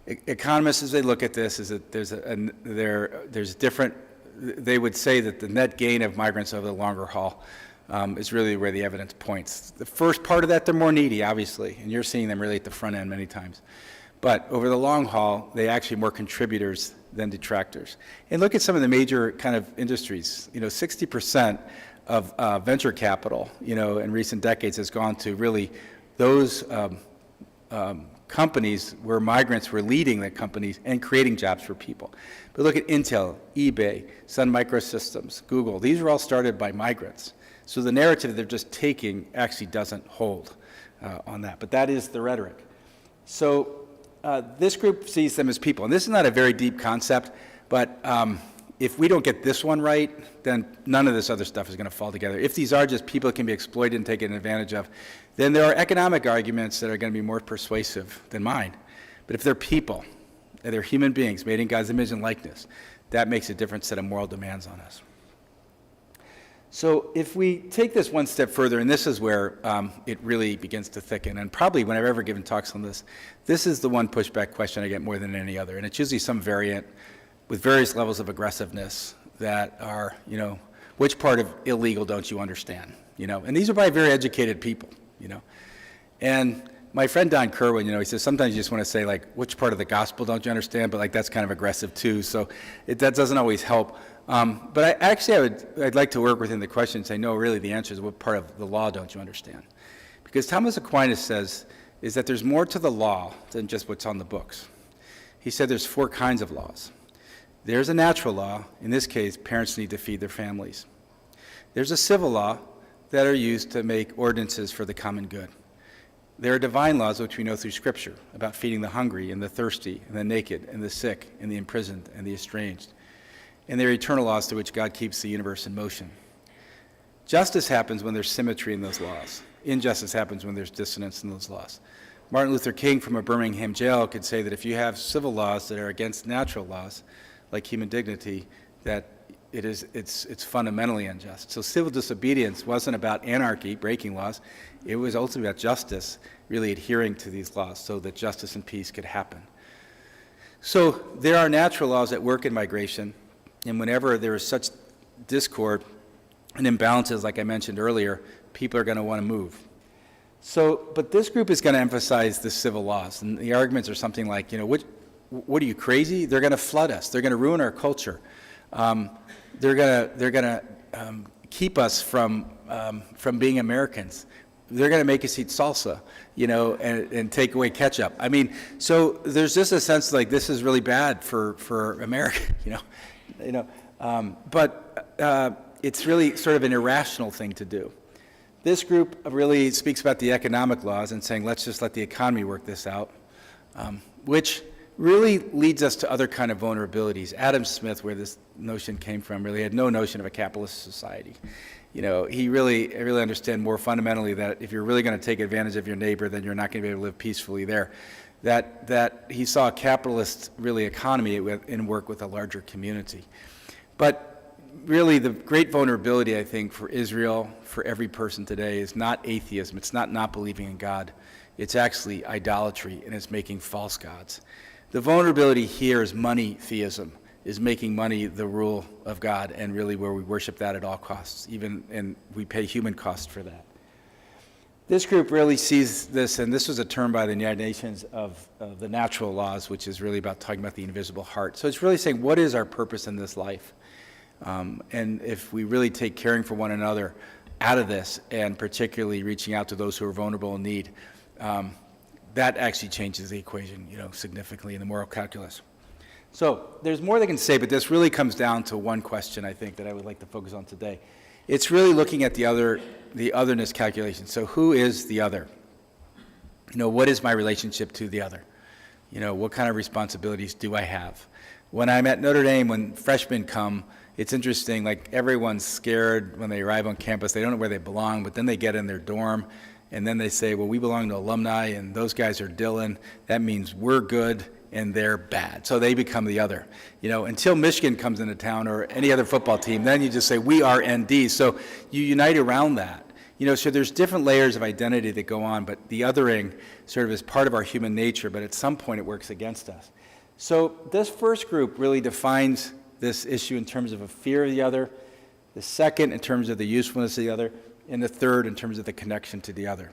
Economists, as they look at this, is that there's different. They would say that the net gain of migrants over the longer haul is really where the evidence points. The first part of that, they're more needy, obviously, and you're seeing them really at the front end many times. But over the long haul, they actually more contributors than detractors. And look at some of the major kind of industries. 60% of venture capital, in recent decades has gone to really those companies where migrants were leading the companies and creating jobs for people. But look at Intel, eBay, Sun Microsystems, Google. These were all started by migrants. So the narrative they're just taking actually doesn't hold on that. But that is the rhetoric. So this group sees them as people. And this is not a very deep concept, but if we don't get this one right, then none of this other stuff is going to fall together. If these are just people that can be exploited and taken advantage of, then there are economic arguments that are going to be more persuasive than mine. But if they're people, and they're human beings made in God's image and likeness, that makes a different set of moral demands on us. So if we take this one step further, and this is where it really begins to thicken, and probably when I've ever given talks on this, this is the one pushback question I get more than any other, and it's usually some variant with various levels of aggressiveness that are, which part of illegal don't you understand? And these are by very educated people, And my friend Don Kerwin, he says sometimes you just want to say, which part of the gospel don't you understand? But that's kind of aggressive too, so that doesn't always help. But I'd like to work within the question and say, no, really the answer is what part of the law don't you understand? Because Thomas Aquinas says is that there's more to the law than just what's on the books. He said there's 4 kinds of laws. There's a natural law. In this case, parents need to feed their families. There's a civil law that are used to make ordinances for the common good. There are divine laws, which we know through Scripture, about feeding the hungry and the thirsty and the naked and the sick and the imprisoned and the estranged. And there are eternal laws through which God keeps the universe in motion. Justice happens when there's symmetry in those laws. Injustice happens when there's dissonance in those laws. Martin Luther King from a Birmingham jail could say that if you have civil laws that are against natural laws, like human dignity, that it's fundamentally unjust. So civil disobedience wasn't about anarchy, breaking laws. It was ultimately about justice, really adhering to these laws so that justice and peace could happen. So there are natural laws at work in migration, and whenever there is such discord and imbalances, like I mentioned earlier, people are going to want to move. So, but this group is going to emphasize the civil laws, and the arguments are something like, what are you, crazy? They're going to flood us. They're going to ruin our culture. They're going to keep us from being Americans. They're going to make us eat salsa, and take away ketchup. So there's just a sense like this is really bad for America, But it's really sort of an irrational thing to do. This group really speaks about the economic laws and saying, let's just let the economy work this out, which really leads us to other kind of vulnerabilities. Adam Smith, where this notion came from, really had no notion of a capitalist society. He really understood more fundamentally that if you're really going to take advantage of your neighbor, then you're not going to be able to live peacefully there. That he saw a capitalist really economy in work with a larger community. But really the great vulnerability, I think, for Israel, for every person today, is not atheism. It's not believing in God. It's actually idolatry, and it's making false gods. The vulnerability here is money theism, is making money the rule of God, and really where we worship that at all costs, and we pay human cost for that. This group really sees this, and this was a term by the United Nations of the natural laws, which is really about talking about the invisible heart. So it's really saying, what is our purpose in this life? And if we really take caring for one another out of this, and particularly reaching out to those who are vulnerable in need, that actually changes the equation, significantly in the moral calculus. So there's more they can say, but this really comes down to one question, I think, that I would like to focus on today. It's really looking at the otherness calculation. So who is the other? What is my relationship to the other? What kind of responsibilities do I have? When I'm at Notre Dame, when freshmen come, it's interesting, like everyone's scared when they arrive on campus. They don't know where they belong, but then they get in their dorm, and then they say, well, we belong to alumni, and those guys are Dylan. That means we're good, and they're bad. So they become the other. Until Michigan comes into town or any other football team, then you just say, we are ND. So you unite around that. So there's different layers of identity that go on, but the othering sort of is part of our human nature, but at some point it works against us. So this first group really defines this issue in terms of a fear of the other, the second in terms of the usefulness of the other, and the third in terms of the connection to the other.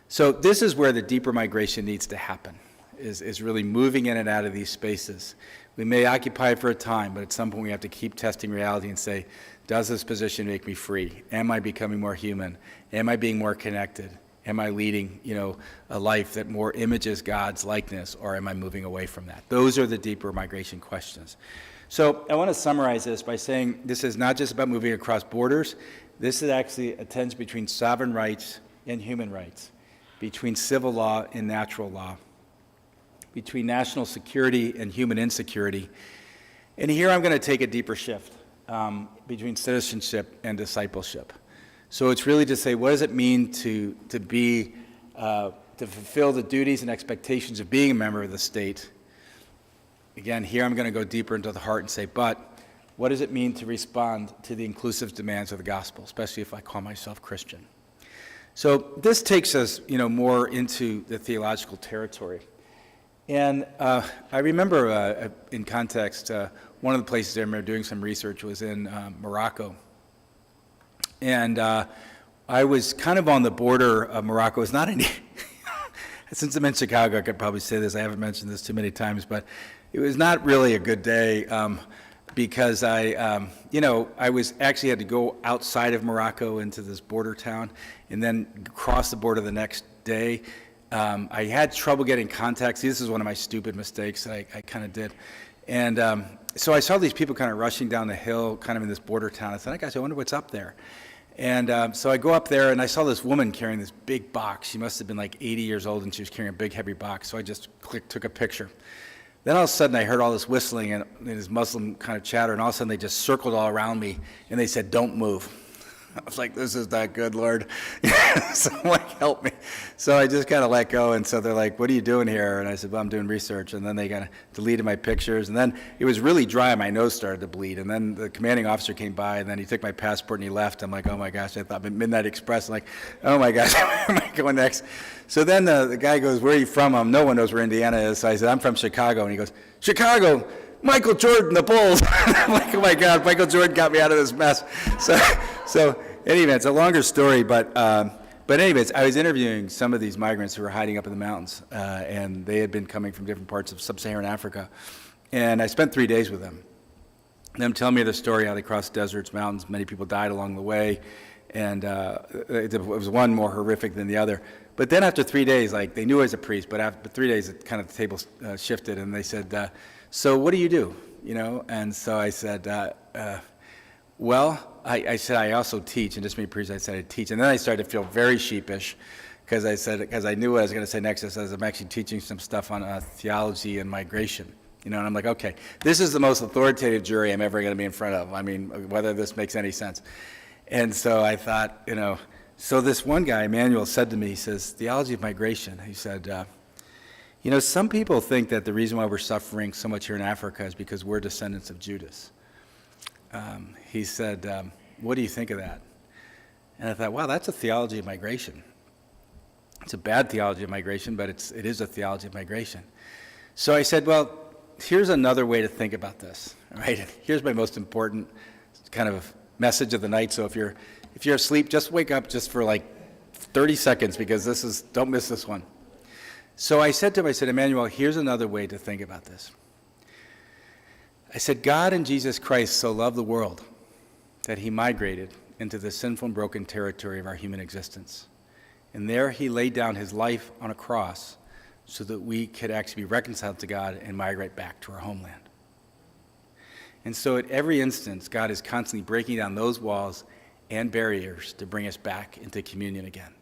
So this is where the deeper migration needs to happen, is really moving in and out of these spaces. We may occupy it for a time, but at some point we have to keep testing reality and say, does this position make me free? Am I becoming more human? Am I being more connected? Am I leading, a life that more images God's likeness, or am I moving away from that? Those are the deeper migration questions. So I want to summarize this by saying this is not just about moving across borders. This is actually a tension between sovereign rights and human rights, between civil law and natural law, between national security and human insecurity. And here I'm going to take a deeper shift between citizenship and discipleship. So it's really to say, what does it mean to fulfill the duties and expectations of being a member of the state? Again, here I'm going to go deeper into the heart and say, but what does it mean to respond to the inclusive demands of the gospel, especially if I call myself Christian? So this takes us, more into the theological territory. And I remember, in context, one of the places I remember doing some research was in Morocco. And I was kind of on the border of Morocco. It's not any, since I'm in Chicago, I could probably say this. I haven't mentioned this too many times, but it was not really a good day because I was actually had to go outside of Morocco into this border town and then cross the border the next day. I had trouble getting contacts. This is one of my stupid mistakes that I kind of did. And so I saw these people kind of rushing down the hill, kind of in this border town. I said, hey guys, I wonder what's up there. And so I go up there, and I saw this woman carrying this big box. She must have been like 80 years old, and she was carrying a big, heavy box. So I just took a picture. Then all of a sudden, I heard all this whistling and this Muslim kind of chatter, and all of a sudden, they just circled all around me, and they said, don't move. I was like, this is not good, Lord. So I'm like, help me. So I just kind of let go, and so they're like, what are you doing here? And I said, well, I'm doing research. And then they kind of deleted my pictures, and then it was really dry, and my nose started to bleed. And then the commanding officer came by, and then he took my passport, and he left. I'm like, oh my gosh, I thought Midnight Express. I'm like, oh my gosh, where am I going next? So then the guy goes, where are you from? No one knows where Indiana is. So I said, I'm from Chicago. And he goes, Chicago? Michael Jordan, the Bulls. I'm like, oh my God, Michael Jordan got me out of this mess. So anyway, it's a longer story, but anyways, I was interviewing some of these migrants who were hiding up in the mountains, and they had been coming from different parts of sub-Saharan Africa, and I spent 3 days with them. Them telling me the story how they crossed deserts, mountains, many people died along the way, and it was one more horrific than the other. But then after 3 days, like they knew I was a priest, but after 3 days, it kind of the table shifted, and they said, so what do you do? And so I said, well, I said I also teach, and just me priest, I said I teach. And then I started to feel very sheepish because I knew what I was going to say next. I said, I'm actually teaching some stuff on theology and migration. And I'm like, okay, this is the most authoritative jury I'm ever going to be in front of. I mean, whether this makes any sense. And so I thought, so this one guy, Emmanuel, said to me, he says, theology of migration. He said, some people think that the reason why we're suffering so much here in Africa is because we're descendants of Judas. He said, what do you think of that? And I thought, wow, that's a theology of migration. It's a bad theology of migration, but it is a theology of migration. So I said, well, here's another way to think about this, right? Here's my most important kind of message of the night. So if you're asleep, just wake up just for like 30 seconds, because don't miss this one. So I said to him, Emmanuel, here's another way to think about this. I said, God in Jesus Christ so loved the world that he migrated into the sinful and broken territory of our human existence. And there he laid down his life on a cross so that we could actually be reconciled to God and migrate back to our homeland. And so at every instance, God is constantly breaking down those walls and barriers to bring us back into communion again.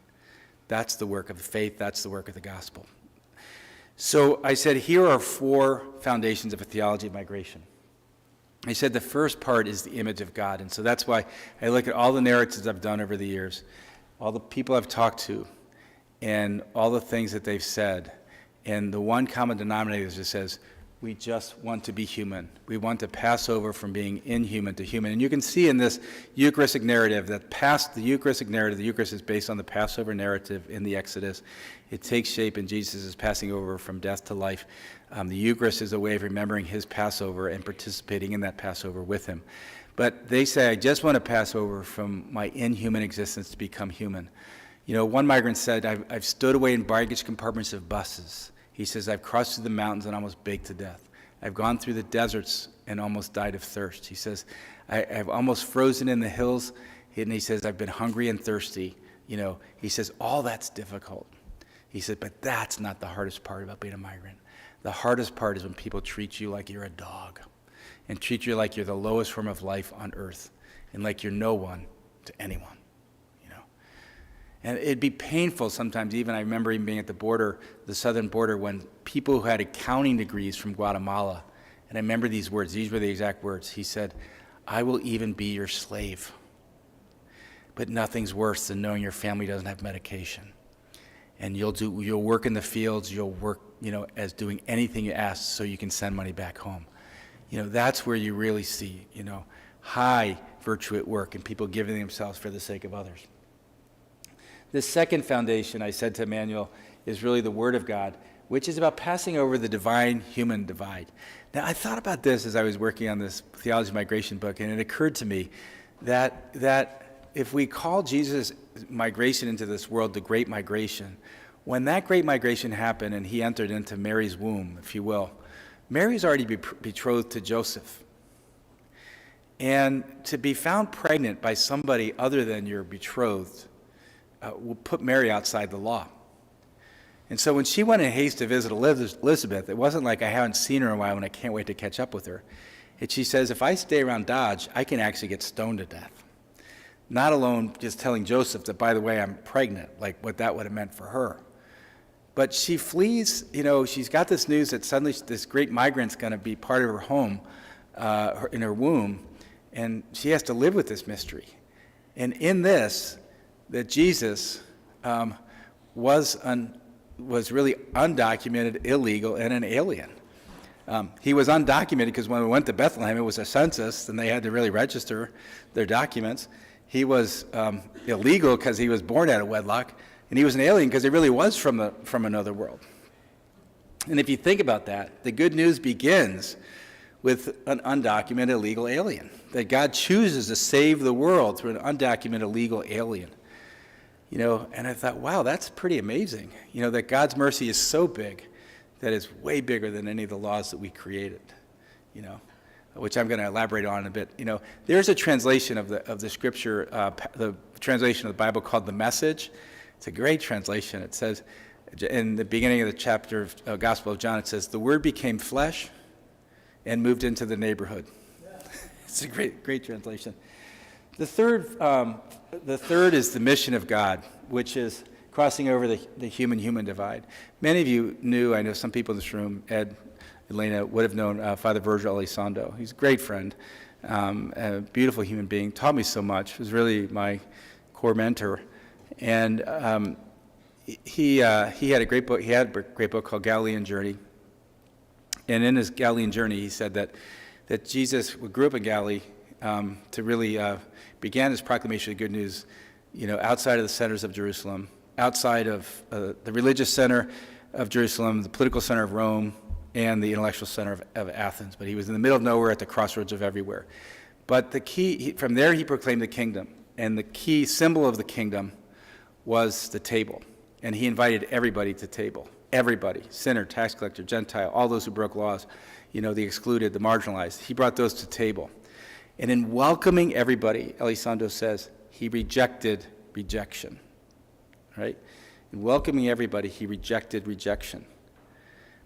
That's the work of faith. That's the work of the gospel. So I said, here are 4 foundations of a theology of migration. I said the first part is the image of God. And so that's why I look at all the narratives I've done over the years, all the people I've talked to, and all the things that they've said. And the one common denominator is it says, we just want to be human. We want to pass over from being inhuman to human. And you can see in this Eucharistic narrative that the Eucharist is based on the Passover narrative in the Exodus. It takes shape in Jesus' passing over from death to life. The Eucharist is a way of remembering his Passover and participating in that Passover with him. But they say, I just want to pass over from my inhuman existence to become human. One migrant said, I've stood away in baggage compartments of buses. He says, I've crossed through the mountains and almost baked to death. I've gone through the deserts and almost died of thirst. He says, I've almost frozen in the hills. And he says, I've been hungry and thirsty. He says, all that's difficult. He said, but that's not the hardest part about being a migrant. The hardest part is when people treat you like you're a dog and treat you like you're the lowest form of life on earth and like you're no one to anyone. And it'd be painful sometimes, I remember even being at the border, the southern border, when people who had accounting degrees from Guatemala, and I remember these words, these were the exact words. He said, I will even be your slave. But nothing's worse than knowing your family doesn't have medication. And you'll work in the fields, you'll work, as doing anything you ask so you can send money back home. That's where you really see, high virtue at work and people giving themselves for the sake of others. The second foundation, I said to Emmanuel, is really the Word of God, which is about passing over the divine-human divide. Now, I thought about this as I was working on this Theology of Migration book, and it occurred to me that if we call Jesus' migration into this world the Great Migration, when that Great Migration happened and he entered into Mary's womb, if you will, Mary's already betrothed to Joseph. And to be found pregnant by somebody other than your betrothed will put Mary outside the law. And so when she went in haste to visit Elizabeth, it wasn't like I haven't seen her in a while and I can't wait to catch up with her. She says, if I stay around Dodge, I can actually get stoned to death. Not alone just telling Joseph that, by the way, I'm pregnant, like what that would have meant for her. But she flees, she's got this news that suddenly this great migrant's going to be part of her home, in her womb, and she has to live with this mystery. And in this, that Jesus was really undocumented, illegal, and an alien. He was undocumented because when we went to Bethlehem, it was a census, and they had to really register their documents. He was illegal because he was born out of wedlock, and he was an alien because he really was from another world. And if you think about that, the good news begins with an undocumented, illegal alien, that God chooses to save the world through an undocumented, illegal alien. And I thought, wow, that's pretty amazing. That God's mercy is so big that it's way bigger than any of the laws that we created, which I'm going to elaborate on in a bit. There's a translation of the scripture, the translation of the Bible called The Message. It's a great translation. It says, in the beginning of the chapter of Gospel of John, it says, the Word became flesh and moved into the neighborhood. It's a great translation. The third is the mission of God, which is crossing over the human-human divide. Many of you knew, I know some people in this room, Ed, Elena, would have known Father Virgil Elizondo. He's a great friend, a beautiful human being, taught me so much, was really my core mentor. And he had a great book. He had a great book called Galilean Journey. And in his Galilean journey, he said that Jesus grew up in Galilee to really began his proclamation of good news, outside of the centers of Jerusalem, outside of the religious center of Jerusalem, the political center of Rome, and the intellectual center of Athens. But he was in the middle of nowhere at the crossroads of everywhere. But the key, from there he proclaimed the kingdom. And the key symbol of the kingdom was the table. And he invited everybody to table. Everybody, sinner, tax collector, Gentile, all those who broke laws, the excluded, the marginalized. He brought those to table. And in welcoming everybody, Elizondo says, he rejected rejection, right? In welcoming everybody, he rejected rejection.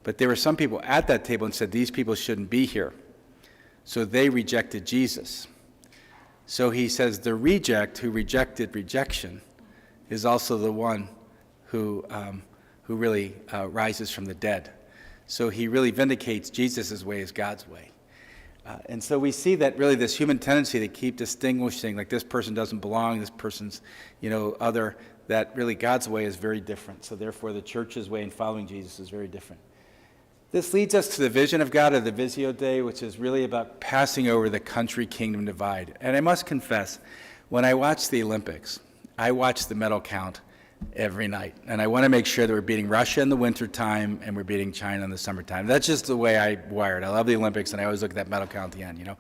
But there were some people at that table and said, these people shouldn't be here. So they rejected Jesus. So he says the reject who rejected rejection is also the one who really rises from the dead. So he really vindicates Jesus' way as God's way. And so we see that really this human tendency to keep distinguishing, like this person doesn't belong, this person's, other, that really God's way is very different. So therefore the church's way in following Jesus is very different. This leads us to the vision of God, or the Visio Dei, which is really about passing over the country-kingdom divide. And I must confess, when I watch the Olympics, I watch the medal count every night. And I want to make sure that we're beating Russia in the wintertime and we're beating China in the summertime. That's just the way I wired. I love the Olympics, and I always look at that medal count at the end,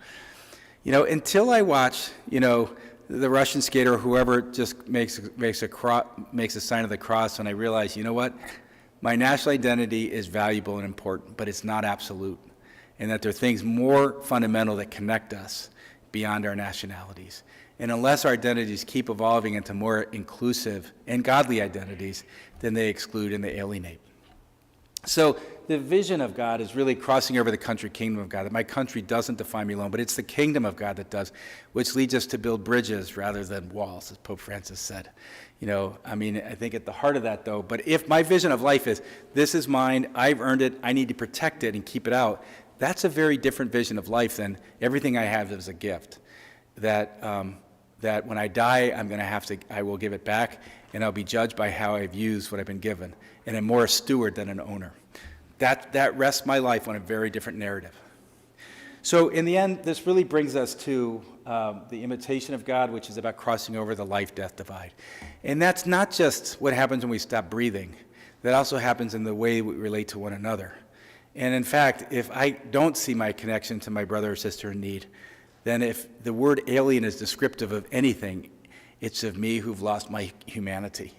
Until I watch, the Russian skater or whoever just makes a sign of the cross, and I realize, my national identity is valuable and important, but it's not absolute, and that there are things more fundamental that connect us beyond our nationalities. And unless our identities keep evolving into more inclusive and godly identities, then they exclude and they alienate. So the vision of God is really crossing over the country kingdom of God, that my country doesn't define me alone, but it's the kingdom of God that does, which leads us to build bridges rather than walls, as Pope Francis said. I think at the heart of that, though, but if my vision of life is, this is mine, I've earned it, I need to protect it and keep it out, that's a very different vision of life than everything I have is a gift. That when I die, I will give it back, and I'll be judged by how I've used what I've been given, and I'm more a steward than an owner. That rests my life on a very different narrative. So in the end, this really brings us to the imitation of God, which is about crossing over the life-death divide. And that's not just what happens when we stop breathing. That also happens in the way we relate to one another. And in fact, if I don't see my connection to my brother or sister in need, then if the word alien is descriptive of anything, it's of me who've lost my humanity.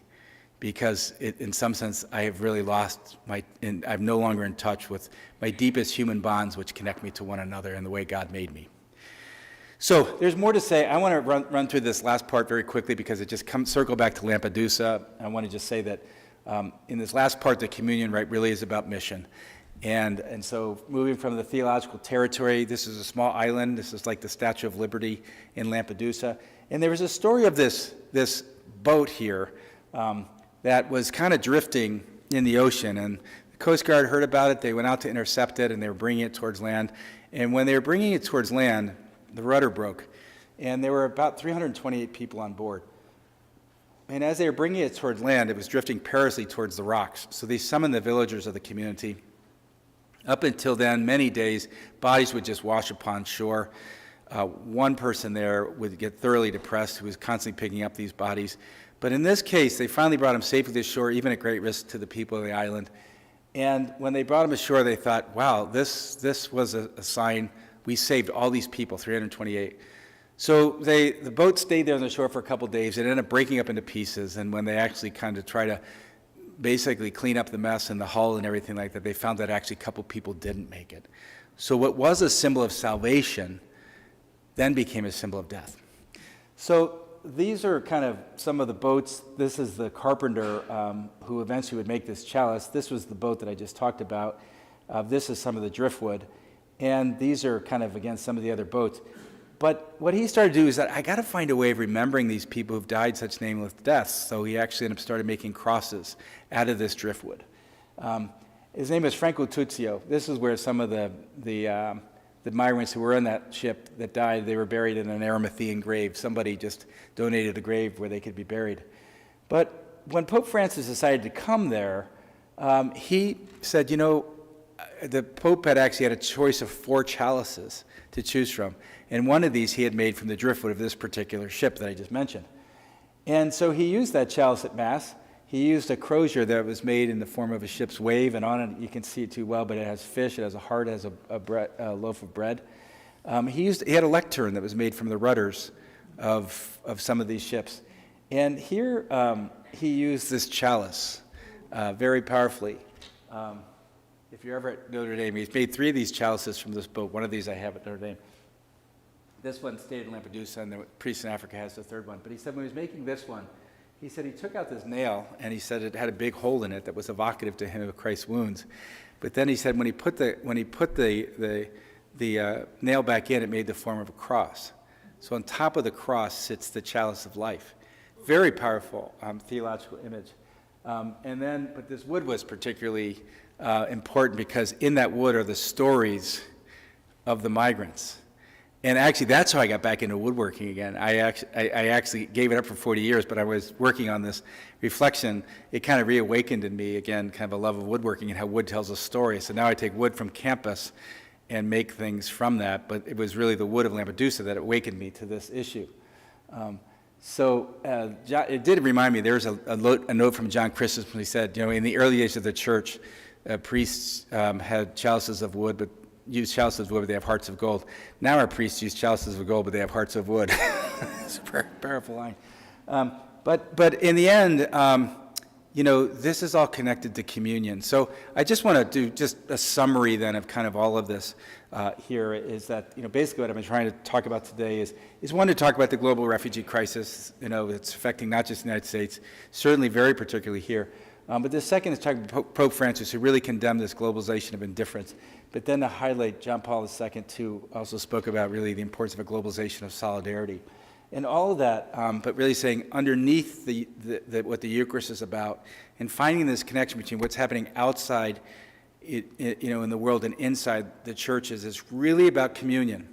Because in some sense, I have really lost I'm no longer in touch with my deepest human bonds, which connect me to one another and the way God made me. So there's more to say. I want to run through this last part very quickly because it just circle back to Lampedusa. I want to just say that in this last part, the communion rite really is about mission. And so moving from the theological territory, this is a small island. This is like the Statue of Liberty in Lampedusa. And there was a story of this boat here that was kind of drifting in the ocean. And the Coast Guard heard about it. They went out to intercept it, and they were bringing it towards land. And when they were bringing it towards land, the rudder broke. And there were about 328 people on board. And as they were bringing it towards land, it was drifting perilously towards the rocks. So they summoned the villagers of the community. Up until then, many days, bodies would just wash upon shore. One person there would get thoroughly depressed who was constantly picking up these bodies. But in this case, they finally brought him safely to shore, even at great risk to the people of the island. And when they brought him ashore, they thought, wow, this was a sign. We saved all these people, 328. So the boat stayed there on the shore for a couple of days. It ended up breaking up into pieces. And when they actually kind of try to basically clean up the mess in the hull and everything like that, they found that actually a couple people didn't make it. So what was a symbol of salvation then became a symbol of death. So these are kind of some of the boats. This is the carpenter who eventually would make this chalice. This was the boat that I just talked about. This is some of the driftwood. And these are kind of, again, some of the other boats. But what he started to do is that I got to find a way of remembering these people who've died such nameless deaths. So he actually ended up started making crosses out of this driftwood. His name is Franco Tuzio. This is where some of the migrants who were in that ship that died, they were buried in an Arimathean grave. Somebody just donated a grave where they could be buried. But when Pope Francis decided to come there, he said, the Pope had actually had a choice of 4 chalices to choose from. And one of these he had made from the driftwood of this particular ship that I just mentioned. And so he used that chalice at Mass. He used a crozier that was made in the form of a ship's wave, and on it, you can see it too well, but it has fish, it has a heart, it has a loaf of bread. He had a lectern that was made from the rudders of some of these ships. And here he used this chalice very powerfully. If you're ever at Notre Dame, he's made 3 of these chalices from this boat. One of these I have at Notre Dame. This one stayed in Lampedusa, and the priest in Africa has the 3rd one. But he said when he was making this one, he said he took out this nail, and he said it had a big hole in it that was evocative to him of Christ's wounds. But then he said when he put the nail back in, it made the form of a cross. So on top of the cross sits the chalice of life. Very powerful theological image. But this wood was particularly important because in that wood are the stories of the migrants. And actually, that's how I got back into woodworking again. I actually gave it up for 40 years, but I was working on this reflection. It kind of reawakened in me again, kind of a love of woodworking and how wood tells a story. So now I take wood from campus and make things from that. But it was really the wood of Lampedusa that awakened me to this issue. It did remind me, there's a note from John Chrysostom. He said, in the early days of the church, priests had chalices of wood, but used chalices of wood, but they have hearts of gold. Now our priests use chalices of gold, but they have hearts of wood. It's a very powerful line. But in the end, this is all connected to communion. So I just want to do just a summary then of kind of all of this here is that, basically what I've been trying to talk about today is one, to talk about the global refugee crisis, it's affecting not just the United States, certainly very particularly here. But the second is talking about Pope Francis, who really condemned this globalization of indifference. But then to highlight John Paul II, too, also spoke about really the importance of a globalization of solidarity. And all of that, but really saying underneath what the Eucharist is about, and finding this connection between what's happening outside in the world and inside the churches is really about communion.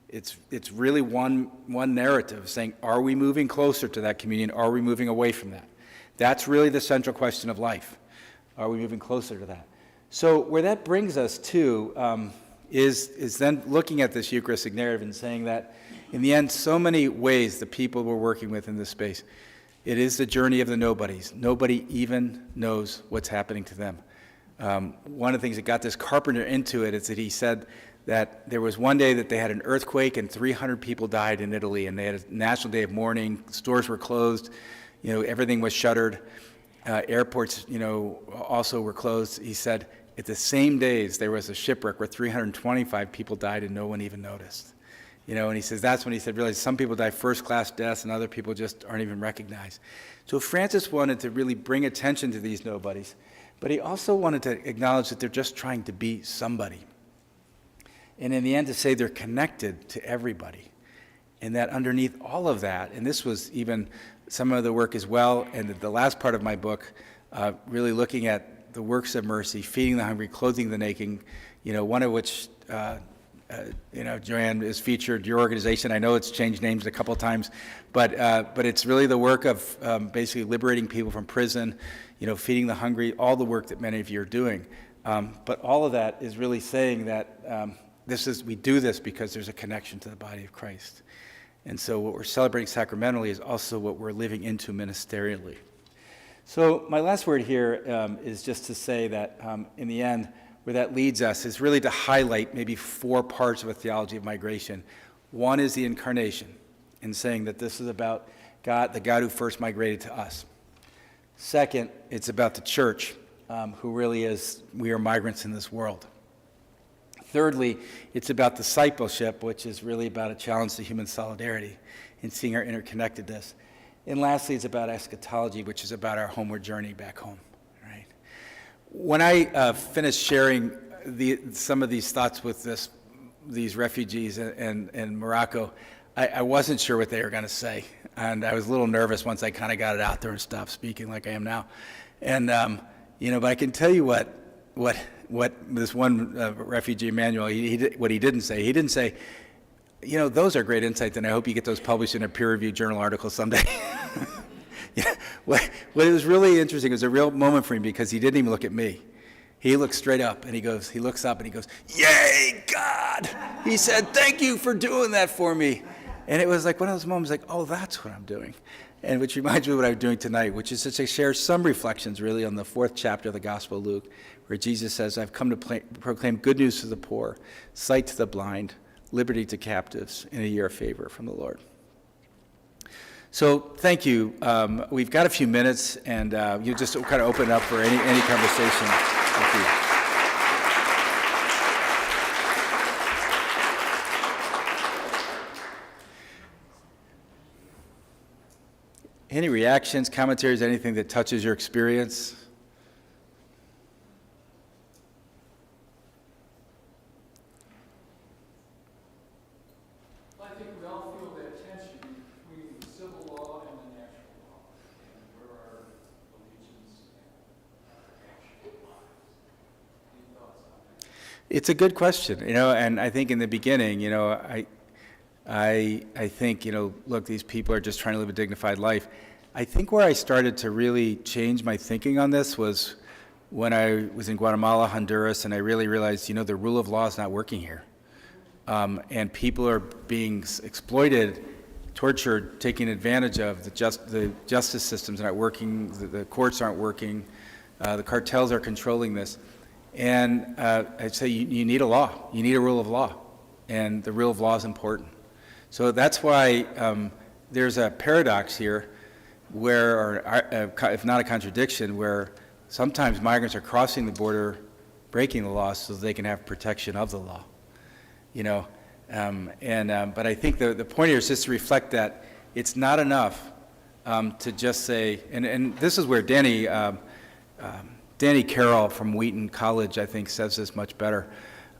It's really one narrative, saying, are we moving closer to that communion? Are we moving away from that? That's really the central question of life. Are we moving closer to that? So where that brings us to is then looking at this Eucharistic narrative and saying that in the end, so many ways the people we're working with in this space, it is the journey of the nobodies. Nobody even knows what's happening to them. One of the things that got this carpenter into it is that he said that there was one day that they had an earthquake and 300 people died in Italy, and they had a national day of mourning. Stores were closed. Everything was shuttered. Airports, also were closed. He said, at the same days, there was a shipwreck where 325 people died and no one even noticed. And he says, that's when he said, really, some people die first-class deaths and other people just aren't even recognized. So Francis wanted to really bring attention to these nobodies, but he also wanted to acknowledge that they're just trying to be somebody. And in the end, to say they're connected to everybody. And that underneath all of that, and this was even some of the work as well, and the last part of my book, really looking at the works of mercy, feeding the hungry, clothing the naked, one of which, Joanne is featured, your organization. I know it's changed names a couple of times, but it's really the work of basically liberating people from prison, feeding the hungry, all the work that many of you are doing. But all of that is really saying that we do this because there's a connection to the body of Christ. And so what we're celebrating sacramentally is also what we're living into ministerially. So my last word here is just to say that in the end, where that leads us is really to highlight maybe 4 parts of a theology of migration. One is the incarnation, in saying that this is about God, the God who first migrated to us. Second, it's about the church, who really is, we are migrants in this world. Thirdly, it's about discipleship, which is really about a challenge to human solidarity and seeing our interconnectedness. And lastly, it's about eschatology, which is about our homeward journey back home. Right? When I finished sharing some of these thoughts with this these refugees in Morocco, I wasn't sure what they were going to say. And I was a little nervous once I kind of got it out there and stopped speaking like I am now. And, but I can tell you what this one refugee, Emmanuel, what he didn't say. He didn't say, those are great insights, and I hope you get those published in a peer-reviewed journal article someday. What was really interesting, it was a real moment for him because he didn't even look at me. He looked straight up, and he looks up and he goes, "Yay, God!" He said, "Thank you for doing that for me." And it was like one of those moments like, oh, that's what I'm doing. And which reminds me of what I'm doing tonight, which is to share some reflections really on the 4th chapter of the Gospel of Luke, where Jesus says, "I've come to proclaim good news to the poor, sight to the blind, liberty to captives, and a year of favor from the Lord." So thank you. We've got a few minutes, and you just kind of open it up for any conversation. Thank you. Any reactions, commentaries, anything that touches your experience? I think we all feel that tension between the civil law and the natural law, and where our allegiance and our action lies. Any thoughts on that? It's a good question, and I think in the beginning, I think, look, these people are just trying to live a dignified life. I think where I started to really change my thinking on this was when I was in Guatemala, Honduras, and I really realized, the rule of law is not working here. And people are being exploited, tortured, taken advantage of. The justice systems are not working, the courts aren't working, the cartels are controlling this. And I'd say you need a law, you need a rule of law, and the rule of law is important. So that's why there's a paradox here where, or if not a contradiction, where sometimes migrants are crossing the border, breaking the law so they can have protection of the law. But I think the point here is just to reflect that it's not enough to just say, and this is where Danny Carroll from Wheaton College, I think, says this much better.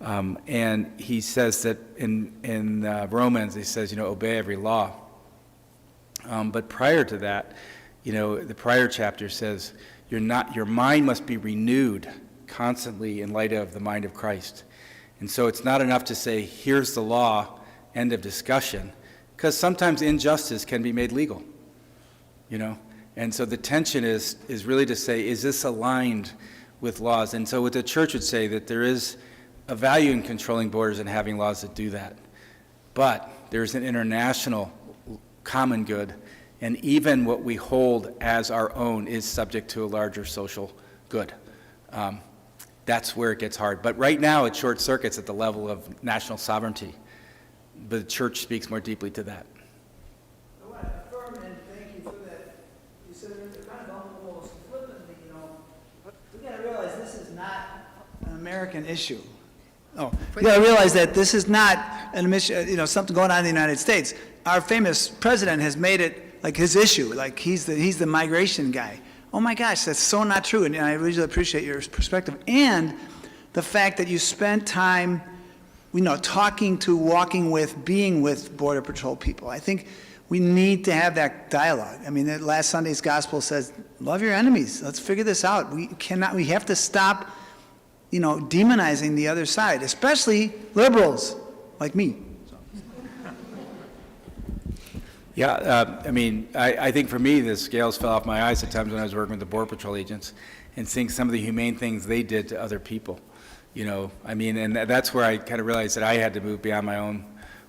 And he says that in Romans, he says, obey every law. But prior to that, the prior chapter says, your mind must be renewed constantly in light of the mind of Christ. And so it's not enough to say, here's the law, end of discussion, because sometimes injustice can be made legal, And so the tension is really to say, is this aligned with laws? And so what the church would say that there is a value in controlling borders and having laws that do that. But there's an international common good, and even what we hold as our own is subject to a larger social good. That's where it gets hard. But right now it short circuits at the level of national sovereignty. But the church speaks more deeply to that. I want to affirm and thank you for that. You said it kind of almost flippantly, we got to realize this is not an American issue. Oh, we got to realize that this is not an issue, something going on in the United States. Our famous president has made it like his issue, like he's the migration guy. Oh my gosh, that's so not true, and I really appreciate your perspective. And the fact that you spent time, talking to, walking with, being with Border Patrol people. I think we need to have that dialogue. I mean, last Sunday's gospel says, love your enemies. Let's figure this out. We have to stop, demonizing the other side, especially liberals like me. Yeah, I think for me, the scales fell off my eyes at times when I was working with the Border Patrol agents and seeing some of the humane things they did to other people. And that's where I kind of realized that I had to move beyond my own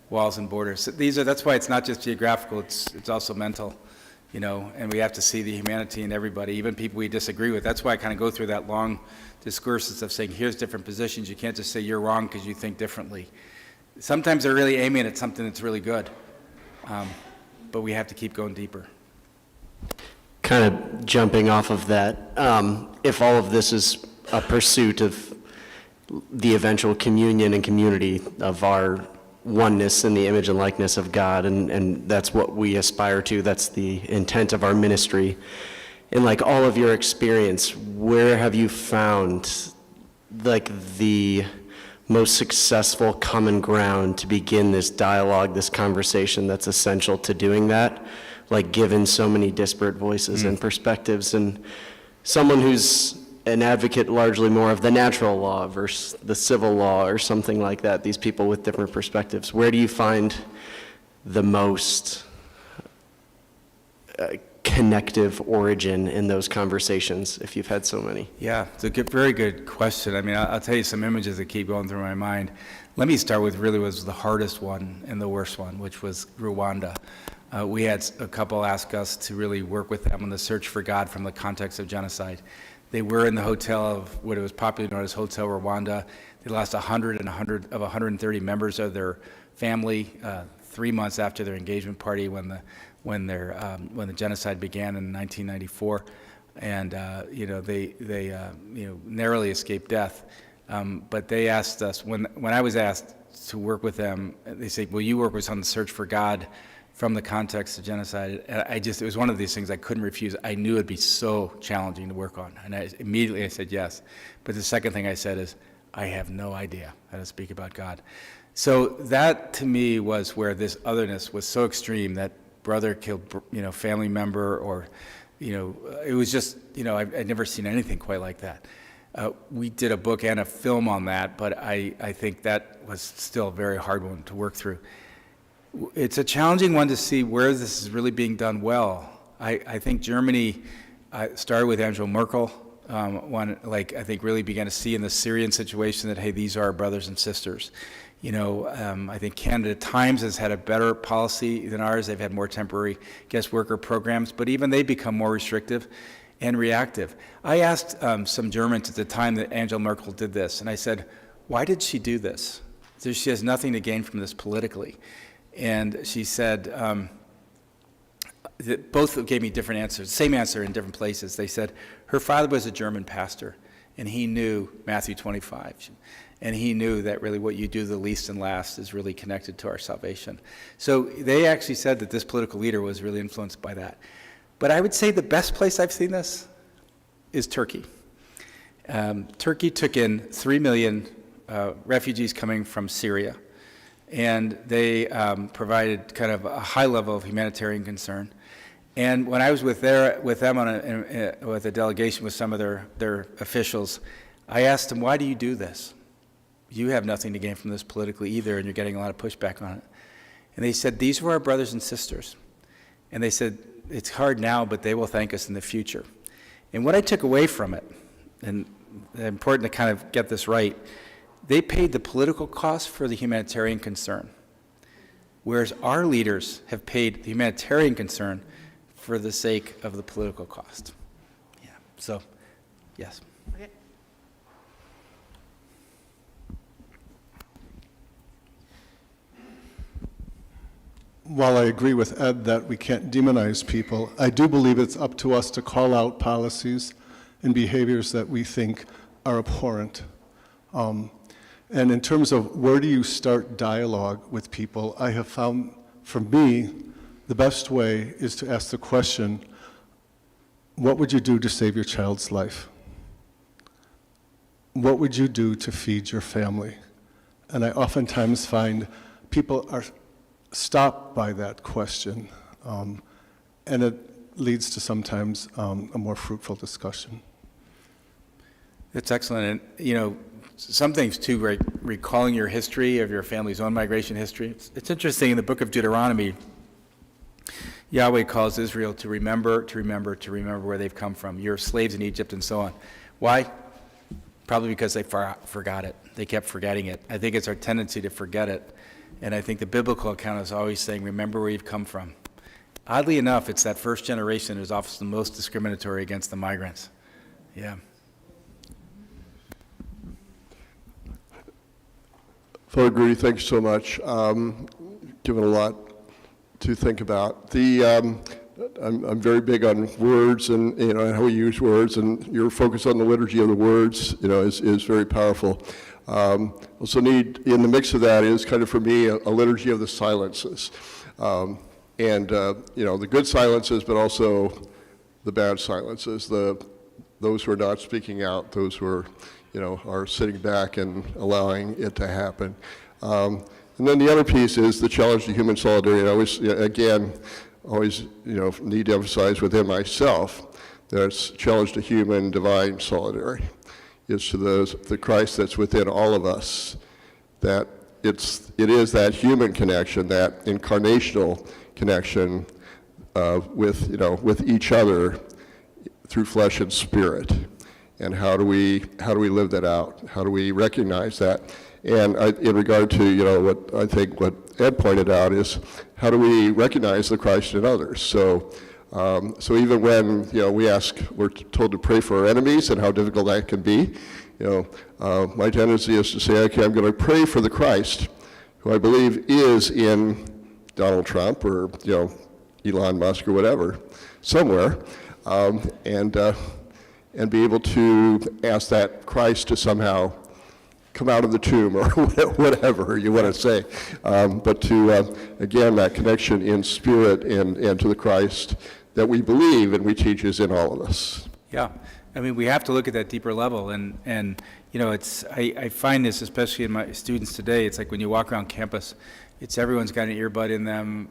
walls and borders. That's why it's not just geographical, it's also mental, and we have to see the humanity in everybody, even people we disagree with. That's why I kind of go through that long discourses of saying, here's different positions. You can't just say you're wrong because you think differently. Sometimes they're really aiming at something that's really good. But we have to keep going deeper. Kind of jumping off of that, if all of this is a pursuit of the eventual communion and community of our oneness in the image and likeness of God, and that's what we aspire to, that's the intent of our ministry. In like all of your experience, where have you found like the most successful common ground to begin this dialogue, this conversation that's essential to doing that, like given so many disparate voices and perspectives, and someone who's an advocate largely more of the natural law versus the civil law or something like that, these people with different perspectives, where do you find the most connective origin in those conversations, if you've had so many? Yeah, it's a very good question. I mean, I'll tell you some images that keep going through my mind. Let me start with really was the hardest one and the worst one, which was Rwanda. We had a couple ask us to really work with them on the search for God from the context of genocide. They were in the hotel of what it was popularly known as Hotel Rwanda. They lost 130 members of their family 3 months after their engagement party when the genocide began in 1994, and they narrowly escaped death. But they asked us when I was asked to work with them, they said, "Will you work with us on the search for God from the context of genocide?" And it was one of these things I couldn't refuse. I knew it'd be so challenging to work on, and immediately I said yes. But the second thing I said is, I have no idea how to speak about God. So that to me was where this otherness was so extreme, that brother killed, family member, or, it was just, I'd never seen anything quite like that. We did a book and a film on that, but I think that was still a very hard one to work through. It's a challenging one to see where this is really being done well. I think Germany started with Angela Merkel, I think really began to see in the Syrian situation that, hey, these are our brothers and sisters. I think Canada at times has had a better policy than ours. They've had more temporary guest worker programs, but even they become more restrictive and reactive. I asked some Germans at the time that Angela Merkel did this, and I said, why did she do this? So she has nothing to gain from this politically. And she said, both gave me different answers, same answer in different places. They said her father was a German pastor, and he knew Matthew 25. And he knew that really what you do the least and last is really connected to our salvation. So they actually said that this political leader was really influenced by that. But I would say the best place I've seen this is Turkey. Turkey took in 3 million refugees coming from Syria, and they provided kind of a high level of humanitarian concern. And when I was with them with a delegation with some of their officials, I asked them, why do you do this? You have nothing to gain from this politically either, and you're getting a lot of pushback on it. And they said, these were our brothers and sisters. And they said, it's hard now, but they will thank us in the future. And what I took away from it, and it's important to kind of get this right, they paid the political cost for the humanitarian concern, whereas our leaders have paid the humanitarian concern for the sake of the political cost. Yeah, so, yes. Okay. While I agree with Ed that we can't demonize people, I do believe it's up to us to call out policies and behaviors that we think are abhorrent. And in terms of where do you start dialogue with people, I have found, for me, the best way is to ask the question, what would you do to save your child's life? What would you do to feed your family? And I oftentimes find people are stopped by that question, and it leads to sometimes a more fruitful discussion. That's excellent. And, some things too, right? Recalling your history of your family's own migration history. It's interesting in the book of Deuteronomy, Yahweh calls Israel to remember where they've come from. You're slaves in Egypt and so on. Why? Probably because they forgot it. They kept forgetting it. I think it's our tendency to forget it. And I think the biblical account is always saying, remember where you've come from. Oddly enough, it's that first generation who's often the most discriminatory against the migrants. Yeah. Father Groody, thanks so much. Given a lot to think about. I'm very big on words and and how we use words, and your focus on the liturgy of the words is very powerful. Also need in the mix of that is kind of for me a liturgy of the silences, and the good silences, but also the bad silences. Those who are not speaking out, those who are are sitting back and allowing it to happen. And then the other piece is the challenge to human solidarity. I always need to emphasize within myself that it's challenge to human divine solidarity. It's to the Christ that's within all of us, that it is that human connection, that incarnational connection with each other through flesh and spirit. And how do we live that out? How do we recognize that? And in regard to what Ed pointed out is, how do we recognize the Christ in others? So even when we're told to pray for our enemies and how difficult that can be, my tendency is to say, okay, I'm going to pray for the Christ, who I believe is in Donald Trump or Elon Musk or whatever, somewhere, and be able to ask that Christ to somehow come out of the tomb or whatever you want to say, but to, again, that connection in spirit and to the Christ that we believe and we teach is in all of us. Yeah, I mean, we have to look at that deeper level, and I find this, especially in my students today, it's like when you walk around campus, everyone's got an earbud in them,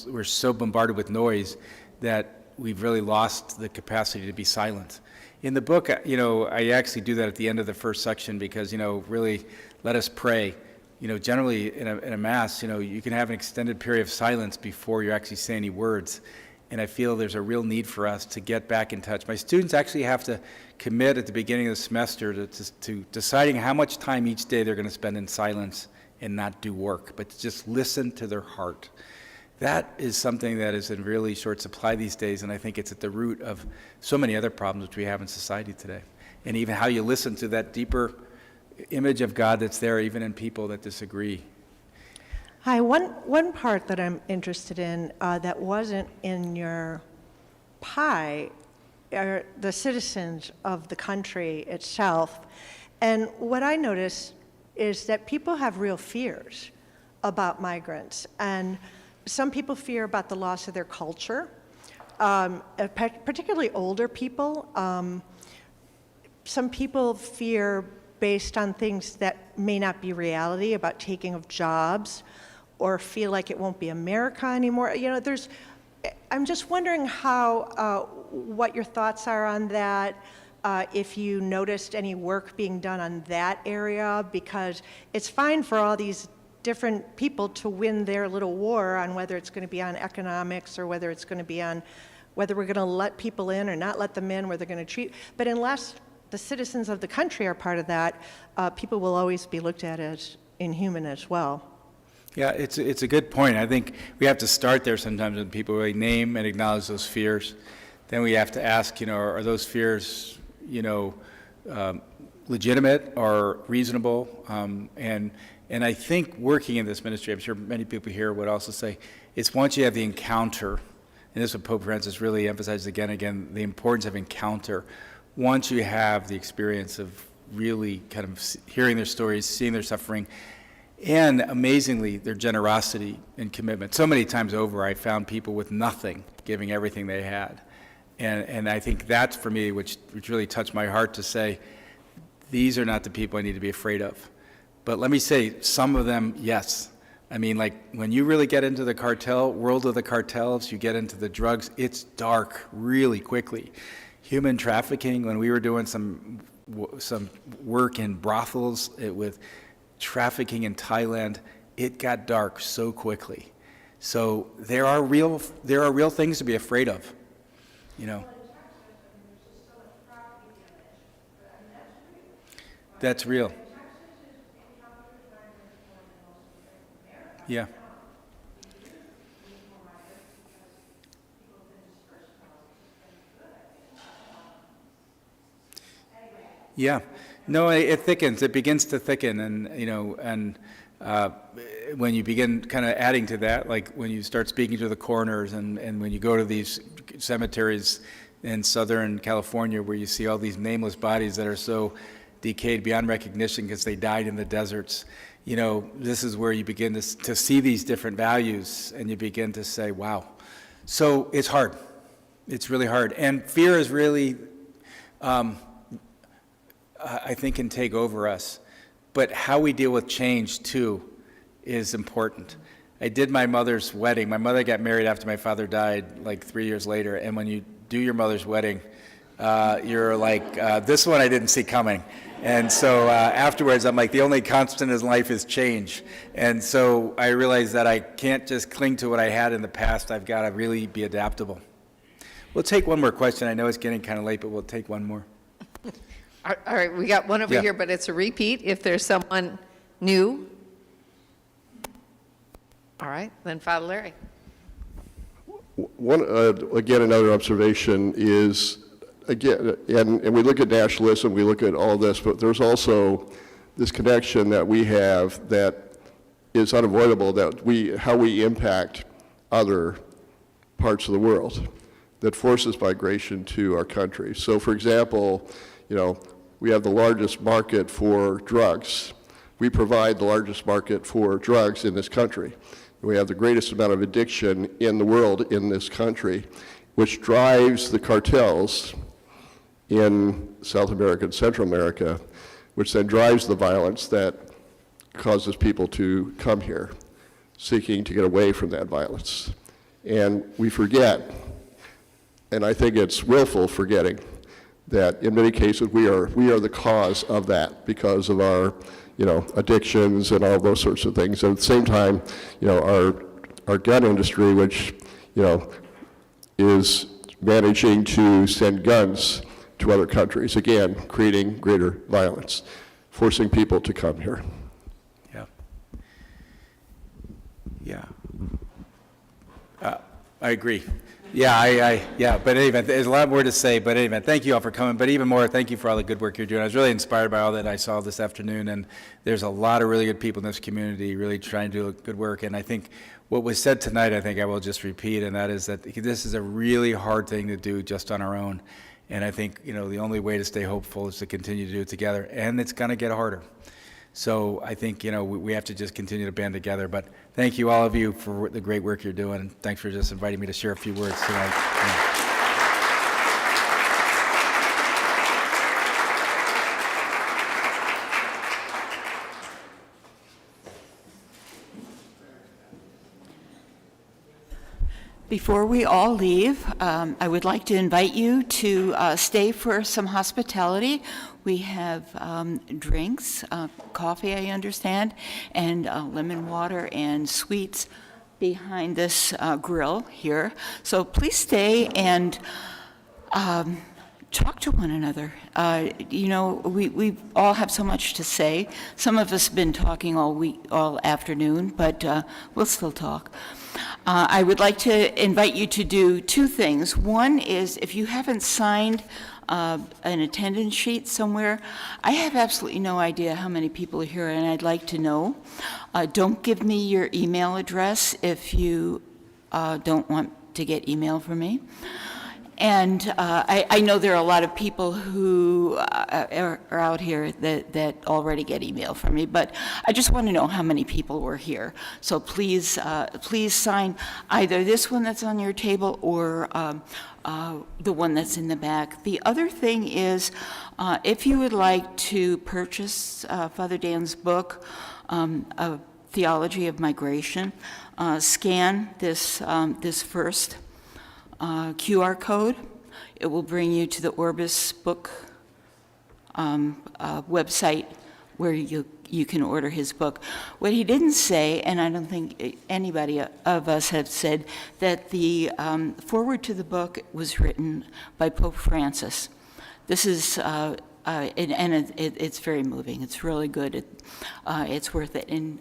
we're so bombarded with noise that we've really lost the capacity to be silent. In the book, I actually do that at the end of the first section because, really let us pray. Generally in a mass, you can have an extended period of silence before you actually say any words. And I feel there's a real need for us to get back in touch. My students actually have to commit at the beginning of the semester to deciding how much time each day they're going to spend in silence and not do work, but to just listen to their heart. That is something that is in really short supply these days, and I think it's at the root of so many other problems which we have in society today. And even how you listen to that deeper image of God that's there even in people that disagree. Hi, one part that I'm interested in that wasn't in your pie are the citizens of the country itself. And what I notice is that people have real fears about migrants. And some people fear about the loss of their culture, particularly older people. Some people fear based on things that may not be reality, about taking of jobs, or feel like it won't be America anymore. I'm just wondering what your thoughts are on that, if you noticed any work being done on that area, because it's fine for all these different people to win their little war on whether it's going to be on economics or whether it's going to be on whether we're going to let people in or not let them in, where they're going to treat. But unless the citizens of the country are part of that, people will always be looked at as inhuman as well. Yeah, it's a good point. I think we have to start there sometimes when people really name and acknowledge those fears. Then we have to ask, are those fears, legitimate or reasonable? And I think working in this ministry, I'm sure many people here would also say, it's once you have the encounter, and this is what Pope Francis really emphasizes again, the importance of encounter. Once you have the experience of really kind of hearing their stories, seeing their suffering, and amazingly, their generosity and commitment. So many times over, I found people with nothing giving everything they had. And I think that's, for me, which really touched my heart to say, these are not the people I need to be afraid of. But let me say, some of them, yes. I mean, like, when you really get into the world of the cartels, you get into the drugs, it's dark really quickly. Human trafficking, when we were doing some work in brothels with trafficking in Thailand, it got dark so quickly. So there are real things to be afraid of, That's real. Yeah. Yeah. No, it thickens. It begins to thicken, and when you begin kind of adding to that, like when you start speaking to the coroners, and when you go to these cemeteries in Southern California where you see all these nameless bodies that are so decayed beyond recognition because they died in the deserts, this is where you begin to see these different values, and you begin to say, wow. So it's hard. It's really hard. And fear is really I think, can take over us. But how we deal with change, too, is important. I did my mother's wedding. My mother got married after my father died, like 3 years later. And when you do your mother's wedding, you're like, this one I didn't see coming. And so afterwards, I'm like, the only constant in life is change. And so I realized that I can't just cling to what I had in the past. I've got to really be adaptable. We'll take one more question. I know it's getting kind of late, but we'll take one more. All right, we got one over Yeah. here, but it's a repeat if there's someone new. All right, then Father Larry. Again, another observation is, again, and we look at nationalism, we look at all this, but there's also this connection that we have that is unavoidable, that how we impact other parts of the world that forces migration to our country. So, for example, we have the largest market for drugs. We provide the largest market for drugs in this country. We have the greatest amount of addiction in the world in this country, which drives the cartels in South America and Central America, which then drives the violence that causes people to come here, seeking to get away from that violence. And we forget, and I think it's willful forgetting, that in many cases we are the cause of that because of our addictions and all those sorts of things. And at the same time, our gun industry, which is managing to send guns to other countries, again creating greater violence, forcing people to come here. Yeah. I agree. Yeah, but anyway, there's a lot more to say, but anyway, thank you all for coming, but even more, thank you for all the good work you're doing. I was really inspired by all that I saw this afternoon, and there's a lot of really good people in this community really trying to do good work, and I think what was said tonight, I think I will just repeat, and that is that this is a really hard thing to do just on our own, and I think, the only way to stay hopeful is to continue to do it together, and it's going to get harder. So I think, we have to just continue to band together. But thank you, all of you, for the great work you're doing. And thanks for just inviting me to share a few words tonight. Before we all leave, I would like to invite you to stay for some hospitality. We have drinks, coffee, I understand, and lemon water and sweets behind this grill here. So please stay and talk to one another. We all have so much to say. Some of us have been talking all afternoon, but we'll still talk. I would like to invite you to do two things. One is, if you haven't signed an attendance sheet somewhere, I have absolutely no idea how many people are here, and I'd like to know. Don't give me your email address if you don't want to get email from me. And I know there are a lot of people who are out here that already get email from me, but I just want to know how many people were here. So please sign either this one that's on your table or the one that's in the back. The other thing is, if you would like to purchase Father Dan's book, Theology of Migration, scan this first QR code. It will bring you to the Orbis book website where you can order his book. What he didn't say, and I don't think anybody of us have said, that the foreword to the book was written by Pope Francis. This is, it's very moving. It's really good. It's worth it. And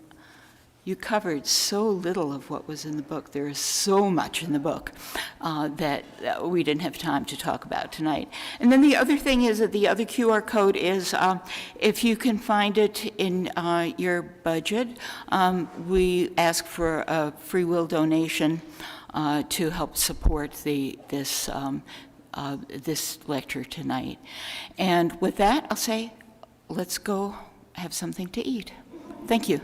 you covered so little of what was in the book. There is so much in the book that we didn't have time to talk about tonight. And then the other thing is that the other QR code is, if you can find it in your budget, we ask for a free will donation to help support this lecture tonight. And with that, I'll say, let's go have something to eat. Thank you.